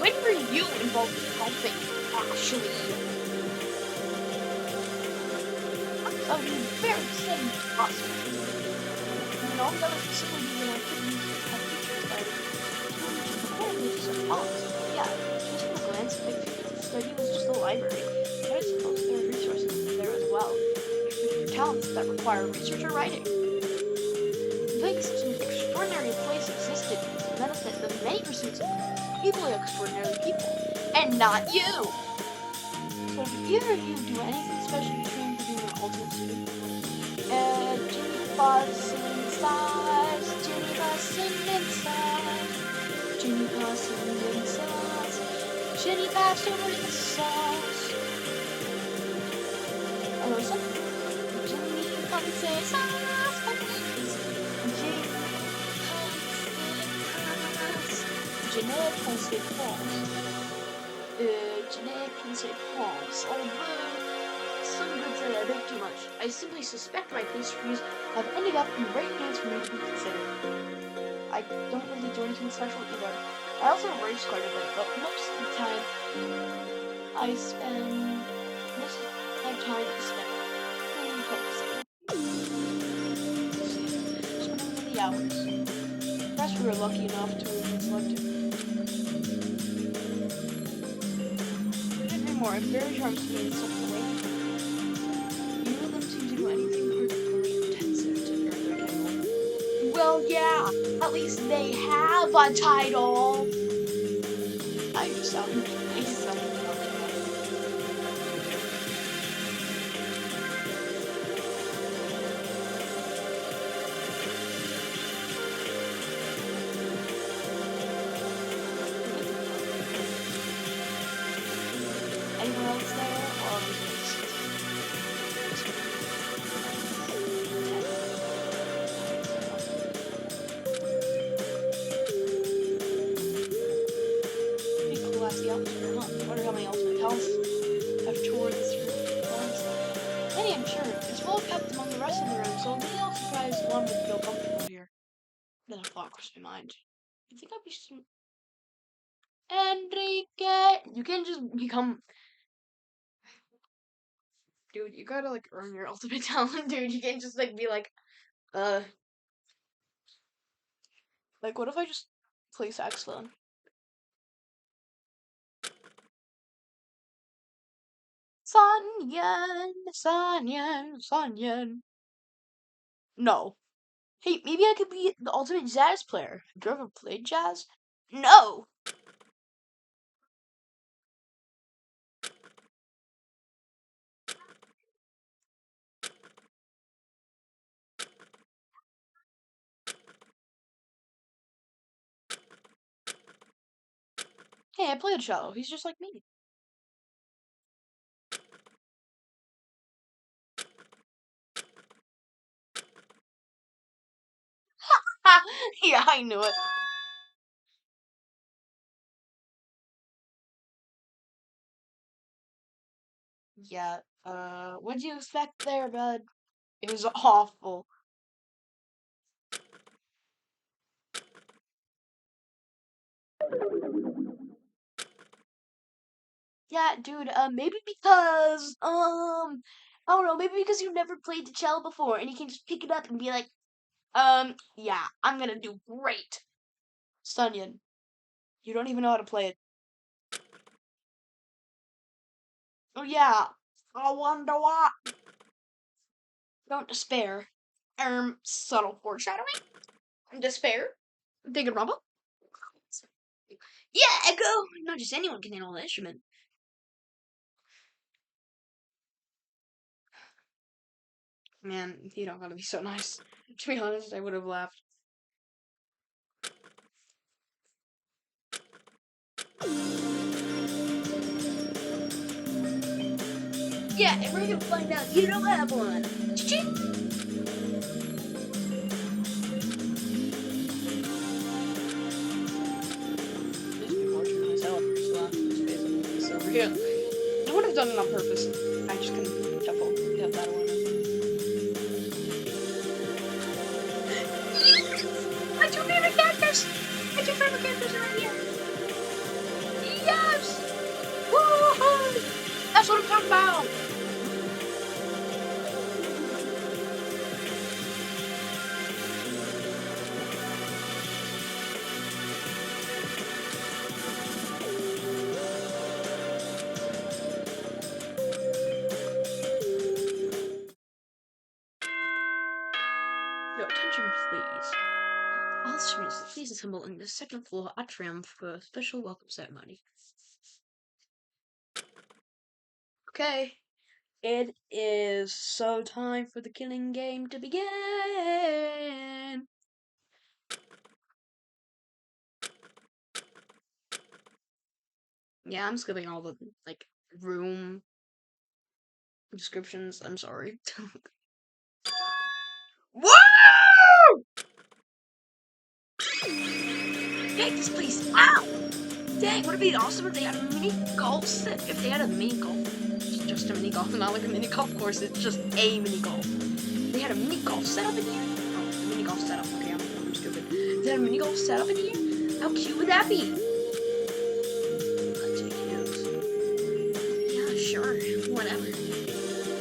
When were you involved with golfing, actually? That would be very sudden possible. And all the other facilities and activities have features that incredibly disappointing. Yeah, just at a glance, I figured the study was just a library, but I suppose there are resources there as well. For talents that require research or writing. Like such an extraordinary place existed to the benefit of many pursuits of equally extraordinary people. And not you! So did either of you do anything special to train for being an ultimate student? Jenny Boston sauce, Jenny Boston and sauce, Jenny Boston and sauce, Jenny Boston and sauce. Oh, something. Jenny Boston sauce, Jenny Boston sauce, although some good say I bake too much. I simply suspect my pastries have ended up in the right hands for me to be considered. I don't really do anything special either. I also race quite a bit, but most of the time I spend spending the hours. Perhaps we were lucky enough to have been selected. Couldn't agree more. It's very charming to me in such a way. You them to do anything particularly intensive to earn their title. Well, yeah, at least they have a title. I just sound nice. Anyone else there? Or pretty cool as the atmosphere, huh? I wonder how many ultimate talents have toured through Florence. Many, I'm sure. It's well kept among the rest of the room, so maybe I'll surprise one would feel comfortable here. Then a thought crossed my mind. You think I'd be some Enrique? You can just become, dude. You gotta like earn your ultimate talent, dude. You can't just like be uh, like what if I just play saxophone? Sanyan, Sanyan, Sanyan. No. Hey, maybe I could be the ultimate jazz player. Have you ever played jazz? No. Hey, I play the cello. He's just like me. Yeah, I knew it. Yeah, what'd you expect there, bud? It was awful. Yeah, dude, maybe because, I don't know, maybe because you've never played the cello before and you can just pick it up and be like, yeah, I'm gonna do great. Sunyan, you don't even know how to play it. Oh, yeah, I wonder what. Don't despair. Subtle foreshadowing. Despair. Danganronpa. Yeah, Echo! Not just anyone can handle the instrument. Man, you don't gotta be so nice. To be honest, I would have laughed. Yeah, and we're gonna find out you don't have one. Cha-ching! Just be fortunate myself. So this over here. I would have done it on purpose. I just couldn't shuffle. Yeah, that one. My two favorite characters! My two favorite characters are right here! Yes! Woohoo! That's what I'm talking about! Your attention, please. All students, please assemble in the second floor atrium for a special welcome ceremony. Okay. It is so time for the killing game to begin. Yeah, I'm skipping all the like room descriptions. I'm sorry. Whoa! Take this place out! Dang, would it be awesome if they had a mini golf set? If they had a mini golf, just a mini golf, not like a mini golf course. It's just a mini golf. They had a mini golf setup in here. Oh, a mini golf setup. Okay, I'm stupid. If they had a mini golf setup in here, how cute would that be? Let's take those. Yeah, sure, whatever.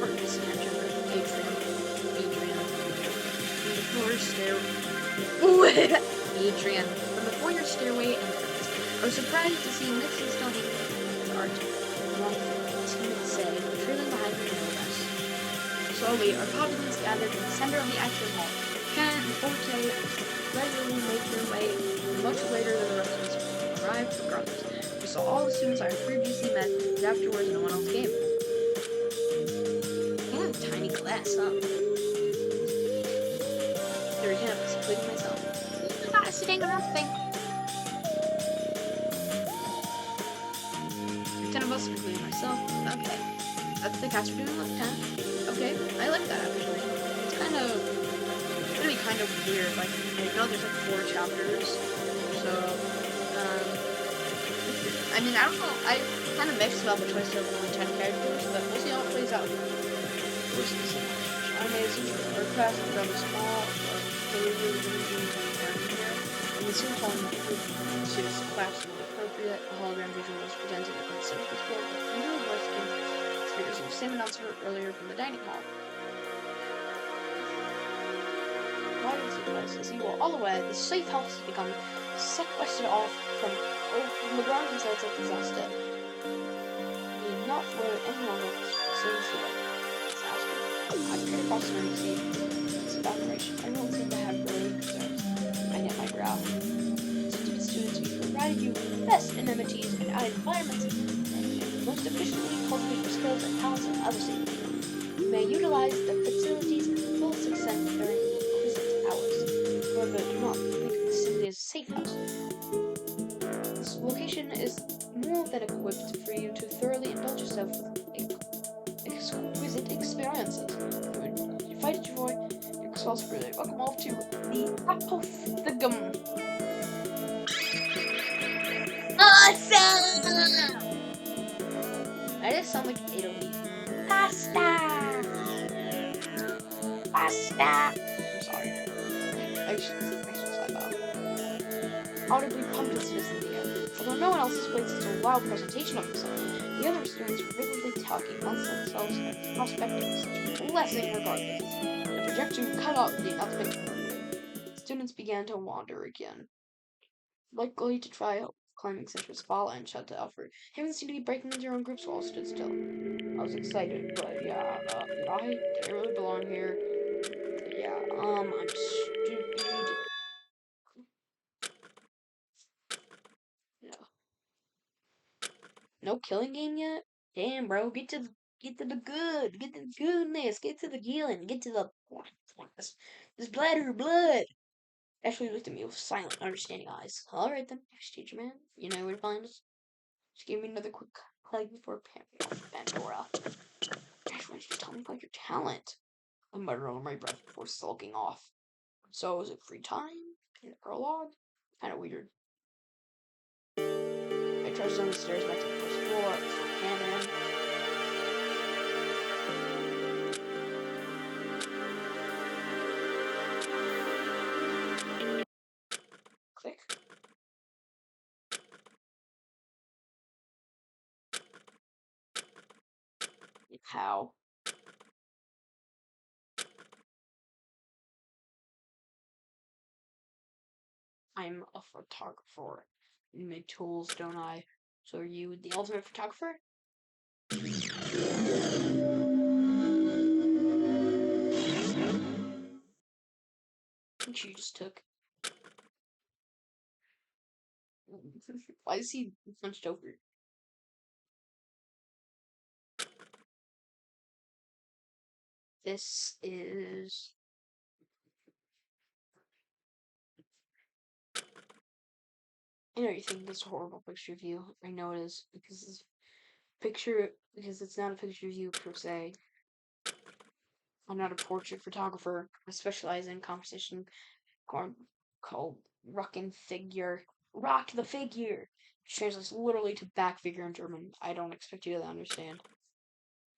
Or just Adrian. From the floor stairway. Adrian. From the foyer stairway and I was surprised to see Nixon still hanging with art along with timid say, trailing behind the middle rest. Slowly, our populace gathered in the center of the action hall. Ken and Forte regularly make their way much later than the rest of us arrived regardless. We saw all the students I had previously met, but afterwards no one else came. I have a tiny class, huh? Third campus, including myself. I got a sitting on thing. 10 of us, including myself. Okay. That's the cast we're doing left 10. Okay, I like that actually. It's kind of really kind of weird. Like, I know there's like 4 chapters. So, I mean, I don't know. I kind of mixed about the choice of only 10 characters, but we'll see how it plays out. I made some art class from a small, really here. And the students found the students' class was appropriate. A hologram visual was presented at the circus board, but the new voice came speakers of the same announcement earlier from the dining hall. Why is it nice? As you are all aware, the safe house has become sequestered off from LeBron considers it disaster. We need not for any longer facilities here. I peered across the room to see this evaporation. Everyone seemed to have related concerns. I knit my brow. Students, we provided you with the best amenities and environments and most efficiently cultivate your skills and talents in other cities. You may utilize the facilities to the fullest extent during visit hours. However, do not think of the facility as a safe house. This location is more than equipped for you to thoroughly indulge yourself with exquisite experiences. You fight to joy your results for the welcome all to the apothegum. Awesome! I just sound like Italy. Pasta! Pasta! I'm sorry. I should say that. Audibly pumped its fist in the air. Although no one else displayed such a wild presentation of himself, the other students were vividly talking amongst themselves at the prospect of such a blessing regardless. The trajectory cut out the announcement. Students began to wander again, likely to try out climbing such as Fala and shut to Alfred. Haven seemed to be breaking into their own groups while I stood still. I was excited, but yeah, do I really belong here? Yeah, I'm stupid. Yeah. No killing game yet? Damn, bro, get to the good, get to the goodness, get to the healing, get to the this bladder of blood. Ashley looked at me with silent, understanding eyes. All right then, teacher man, you know where to find us. She gave me another quick hug before Pandora. Ash, why did you tell me about your talent? I muttered under my breath before sulking off. So, is it free time? In a prologue? Kinda weird. I trudged down the stairs back to the first floor, before Cameron. Click. How? I'm a photographer. You make tools, don't I? So are you the ultimate photographer? Which you just took. Why is he hunched over? This is. I know you think this is a horrible picture of you. I know it is because it's not a picture of you per se. I'm not a portrait photographer. I specialize in composition called Rockin' Figure. Rock the figure! Which translates literally to back figure in German. I don't expect you to understand.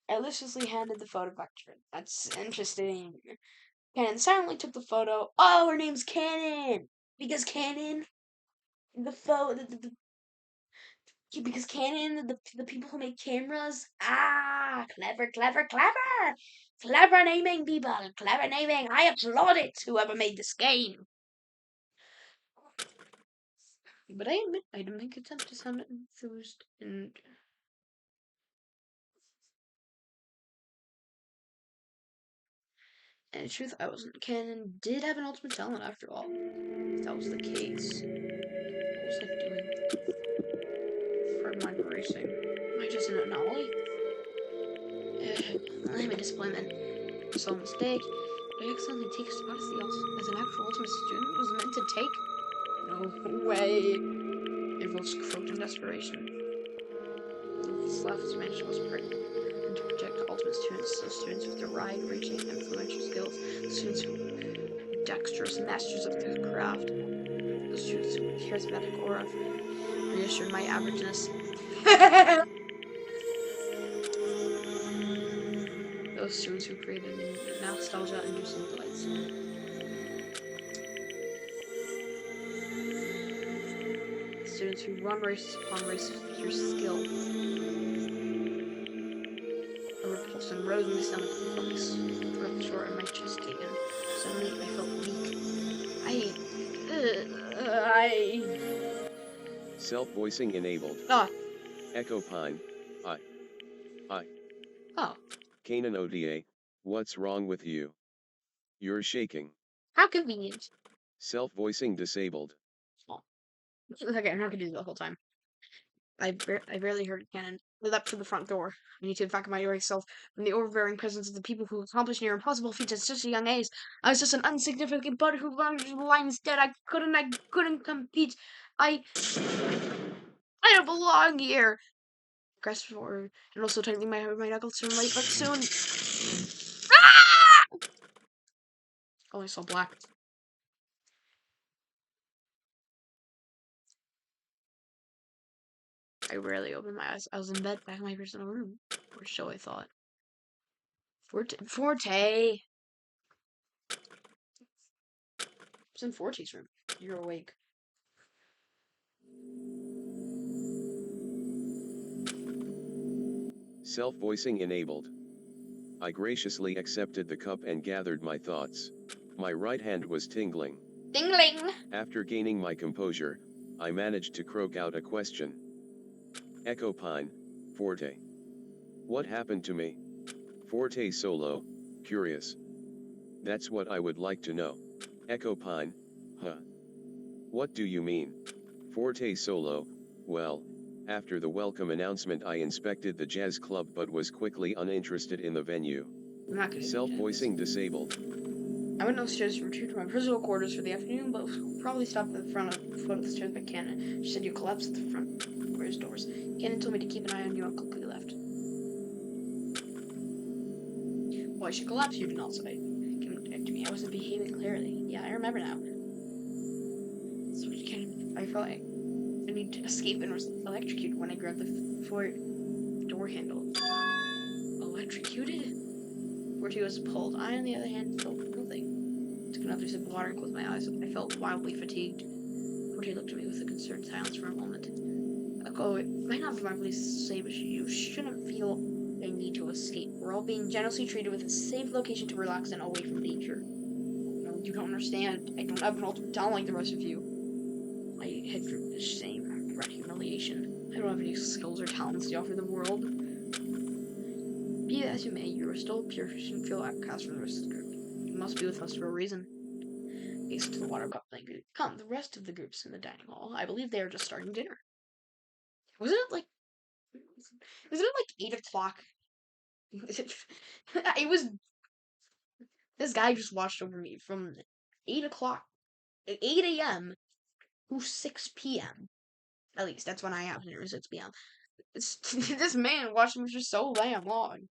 I listlessly handed the photo back to her. That's interesting. Cannon silently took the photo. Oh, her name's Cannon! Because Cannon, the photo, because Canon, the people who make cameras, clever, clever, clever, clever naming, people, clever naming. I applaud it, whoever made this game. But I admit, I don't think it's up to sound enthused and. And in truth, I wasn't. Canon did have an ultimate talent after all. If that was the case, what was I doing? Pardon my racing. Am I just an anomaly? I'm a disappointment. So a mistake. Did I accidentally take a spot as an actual ultimate student was meant to take? No way. It was croaked in desperation. This last managed was pregnant and to project ultimate students, so students with their wide-ranging influential skills, students who are dexterous masters of their craft, those students who charismatic aura reassured my averageness. Those students who created nostalgia-inducing delights. Students who run races upon races with your skill. A repulsion rose in my stomach, I felt my throat short and my chest tighten. Suddenly, I felt weak. I. Self-voicing enabled. Ah, Echo Pine. I. oh, Kanan ODA. What's wrong with you? You're shaking. how convenient. Self-voicing disabled. Oh. Okay, I'm not gonna do that the whole time. I barely heard Cannon. I leapt for the front door. I need to evacuate myself from the overbearing presence of the people who accomplished near impossible feats at such a young age. I was just an insignificant bud who learned the line instead. I couldn't compete. I I don't belong here. Grasp forward and also tightening my knuckles to light, but soon. Ah! Oh, I saw black. I rarely opened my eyes. I was in bed back in my personal room. Or so I thought. Forte. I was in Forte's room. You're awake. Self-voicing enabled. I graciously accepted the cup and gathered my thoughts. My right hand was tingling. Dingling! After gaining my composure, I managed to croak out a question. Echo Pine, Forte. What happened to me? Forte solo, curious. That's what I would like to know. Echo Pine, huh? What do you mean? Forte solo, well, after the welcome announcement I inspected the jazz club but was quickly uninterested in the venue. I'm not gonna do Self-voicing disabled. I went upstairs to return to my personal quarters for the afternoon, but probably stopped at the foot of the stairs by Cannon. She said you collapsed at the front where's doors. Cannon told me to keep an eye on you and quickly left. Why she collapsed, you did not say. Cannon looked to me. I wasn't behaving clearly. Yeah, I remember now. So I felt like I need to escape and was electrocuted when I grabbed the door handle. Electrocuted? Forty was pulled. I, on the other hand, felt nothing. Took another sip of water and closed my eyes. I felt wildly fatigued. Forty looked at me with a concerned silence for a moment. Echo, it might not be my place to say, but you shouldn't feel a need to escape. We're all being generously treated with a safe location to relax in away from danger. No, you don't understand. I don't have an ultimate talent like the rest of you. My head drooped with shame, regret, humiliation. I don't have any skills or talents to offer the world. Be that as you may, you are still pure. You shouldn't feel outcast from the rest of the group. You must be with us for a reason. Gazed into the water cup blanket. Come, the rest of the group's in the dining hall. I believe they are just starting dinner. Wasn't it like 8 o'clock? It was. This guy just watched over me from 8 o'clock, 8 a.m. to 6 p.m. At least that's when I have dinner, 6 p.m. This man watched me for so damn long.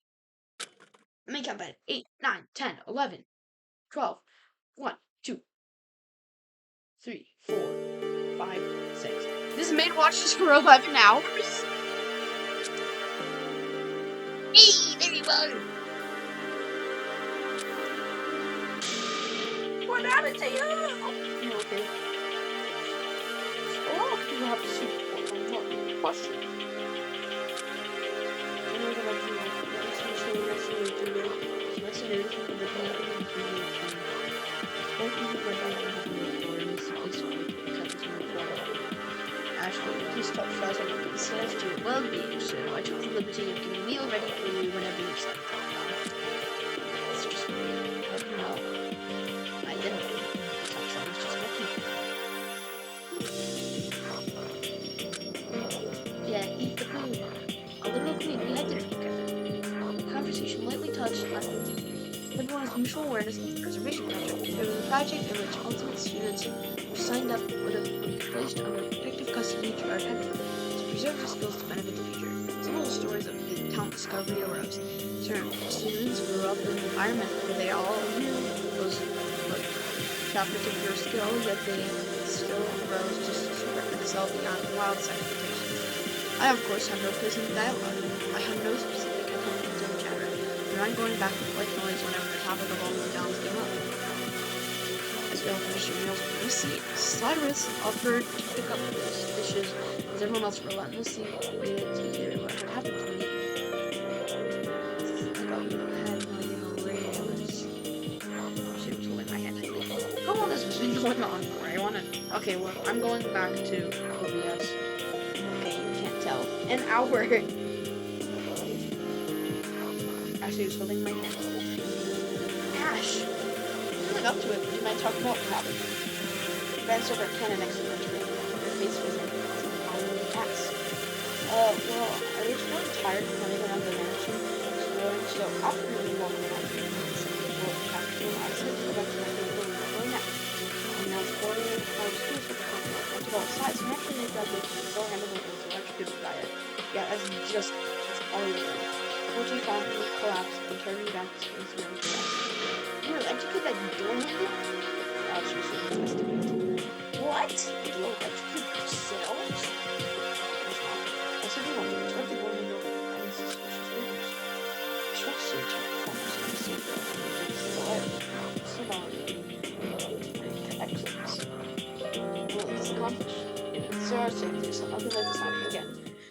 Let me count that. 8, 9, 10, 11, 12, 1, 2, 3, 4, 5, 6. This man watched us for 11 hours? Hey, there you are. What happened to you? Okay. Oh, you have to see question. Actually, please stop shouting at me. It says to your well-being, so I took the liberty of getting a meal ready for you whenever you decide to calm down. It's just weird. I don't know. I didn't. I was just looking. Yeah, eat the food. A little queen, we had dinner together. The conversation lightly touched on everyone's mutual awareness of the preservation project. It was a project in which ultimate students who signed up would be placed under protective custody through our academy to preserve their skills to benefit the future. Some of the stories of the talent discovery arose. Certain students grew up in an environment where they all knew those that particular skill, yet they still rose just to excel beyond wild side expectations. I, of course, have no place in the dialogue. I have no specific attention to the chatter. I'm not going back with white noise whenever the topic of all the downs came up. As we all finished your meals from the seat, Cyrus offered to pick up those dishes as everyone else relentlessly waited to hear what had happened to me. I thought you had no radios. She was holding my hand. How long has this been going on for? Okay, well, I'm going back to OBS. Okay, you can't tell. An hour. Ashley was holding my hand. Ash! Coming up to it, would you mind talking about what happened? She glanced over at Ken next to the tree. Her face was in ass. Well, I was really tired of running around the mansion, exploring, so after we walked around the capital, I said to go back to my favorite room for a nap. And now it's 4 hours school for the company. I have to go outside, so naturally I grabbed the door handle and the Yeah, that's all you're doing. Unfortunately, finally collapsed and carried me back to space where it collapsed. You were electrocuted at the door handle? Perhaps you should investigate. What? Did you electrocute yourselves? Of course not. I simply want to check the door handle for any suspicious movements. Trust your check performance in the same way as the exits. Well, it doesn't accomplish. It's our safety, so nothing like this happens again.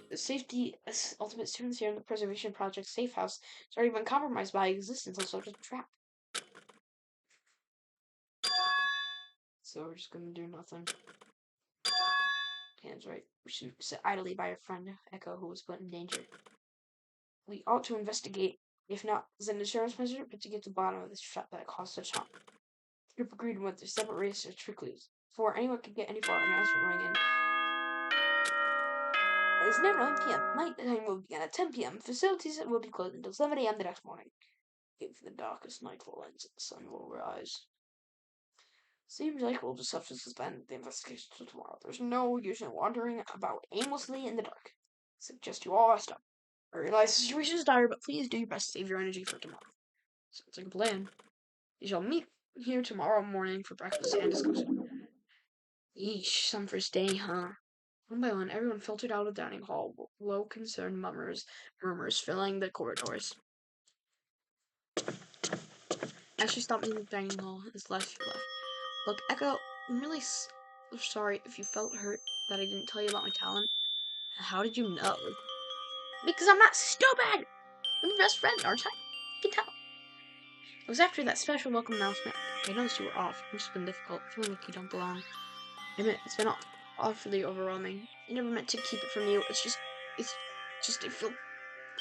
The safety as ultimate students here in the Preservation Project Safe House has already been compromised by existence of such a trap. So we're just gonna do nothing. Hands right. We should sit idly by our friend Echo, who was put in danger. We ought to investigate, if not as an insurance measure, but to get to the bottom of this trap that caused such harm. The group agreed with their separate research clues. Before anyone could get any far, an announcement rang in. It's now 9 p.m. Night time will begin at 10 p.m. Facilities will be closed until 7 a.m. the next morning. If the darkest nightfall ends, the sun will rise. Seems like we'll just have to suspend the investigation till tomorrow. There's no use in wandering about aimlessly in the dark. Suggest you all rest up. I realize the situation is dire, but please do your best to save your energy for tomorrow. Sounds like a plan. We shall meet here tomorrow morning for breakfast and discussion. Eesh, some first day, huh? One by one, everyone filtered out of the dining hall, low concerned murmurs filling the corridors. As she stopped in the dining hall, his left left. Look, Echo, I'm really sorry if you felt hurt that I didn't tell you about my talent. How did you know? Because I'm not stupid! I'm your best friend, aren't I? You can tell. It was after that special welcome announcement. I noticed you were off, which has been difficult, feeling like you don't belong. I admit, it's been awfully overwhelming. I never meant to keep it from you. It's just, I feel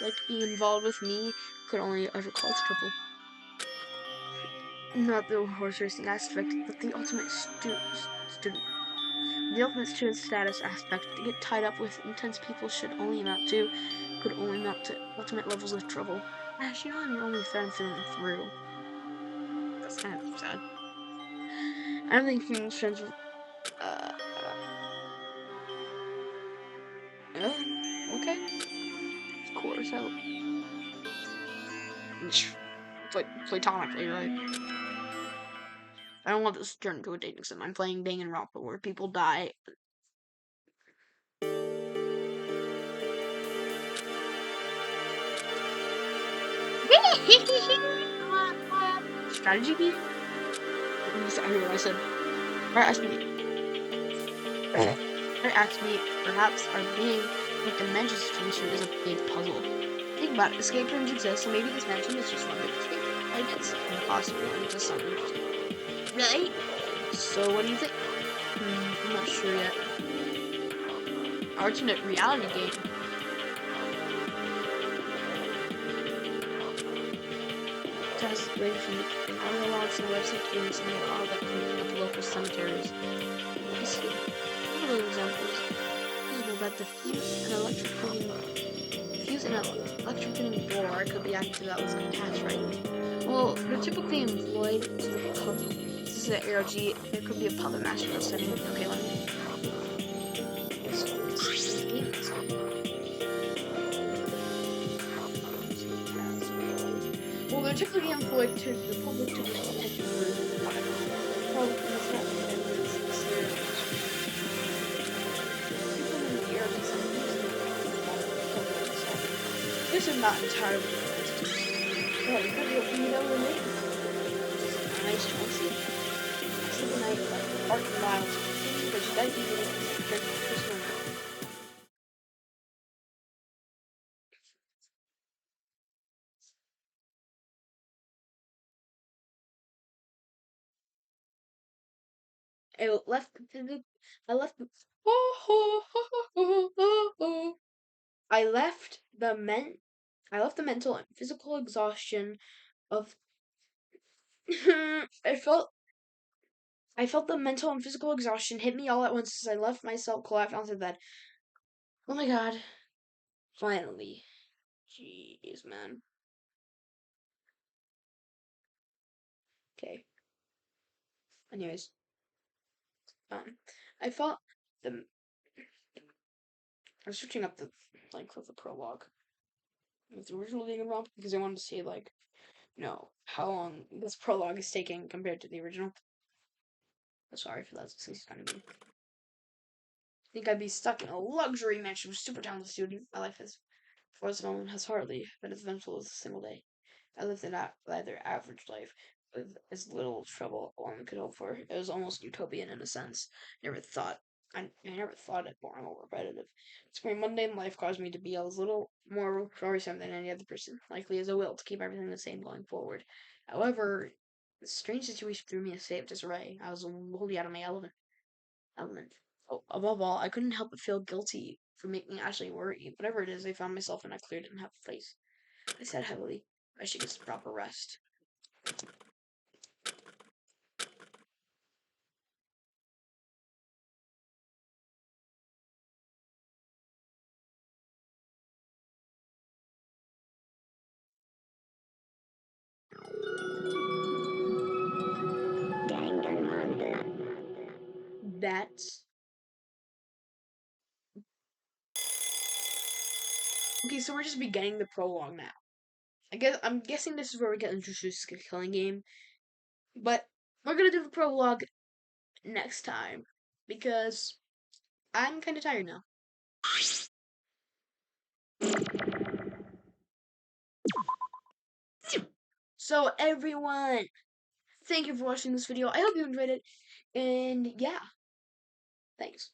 like being involved with me could only ever cause trouble. Not the horse racing aspect, but the ultimate student. The ultimate student status aspect. To get tied up with intense people could only amount to ultimate levels of trouble. Ash, you know I'm your only friend through and through. That's kind of sad. I don't think being friends with, uh, okay. Of course, platonically, right? I don't want this to turn into a dating sim. I'm playing Danganronpa where people die. Strategy beat? I heard what I said. Asked me, perhaps our being in a dimension situation is a big puzzle. Think about it. Escape rooms exist, so maybe this mansion is just one big escape room. Like it's impossible and just something interesting. Really? So what do you think? I'm not sure yet. Alternate reality game. Tests range from audio logs and website games and all that cleaning up local cemeteries. You see, one of those examples is that the fuse in an electrocuting door could be acted to that was attached, right? Well, they're typically employed to the pub. This is an ARG. There could be a puppet master in the setting. Okay, let me. Well, they're typically employed to the public to get attention for probably that's not this is not entirely well, you could be a late. Nice choice. Something like art and miles, but you guys need to personal. I left the I left the I left the men I left the mental and physical exhaustion of I felt the mental and physical exhaustion hit me all at once as I left myself collapsed onto the bed. Oh my god. Finally. Jeez, man. Okay. Anyways, um I felt the I'm switching up the length of the prologue with the original Danganronpa because I wanted to see like, how long this prologue is taking compared to the original. Sorry for that. It's kind of mean. I think I'd be stuck in a luxury mansion with super talented student. My life has, for this moment, has hardly been as eventful as a single day. I lived a rather average life with as little trouble as one could hope for. It was almost utopian in a sense. I never thought it boring or repetitive. It's my mundane life caused me to be a little more worrisome than any other person, likely as a will to keep everything the same going forward. However, the strange situation threw me a state of disarray. I was wholly out of my element. Oh, above all, I couldn't help but feel guilty for making Ashley worry. Whatever it is, I found myself in a clear and happy place. I said heavily, I should get some proper rest. That's okay. So we're just beginning the prologue now. I'm guessing this is where we get introduced to the killing game, but we're gonna do the prologue next time because I'm kind of tired now. So everyone, thank you for watching this video. I hope you enjoyed it, and yeah, thanks.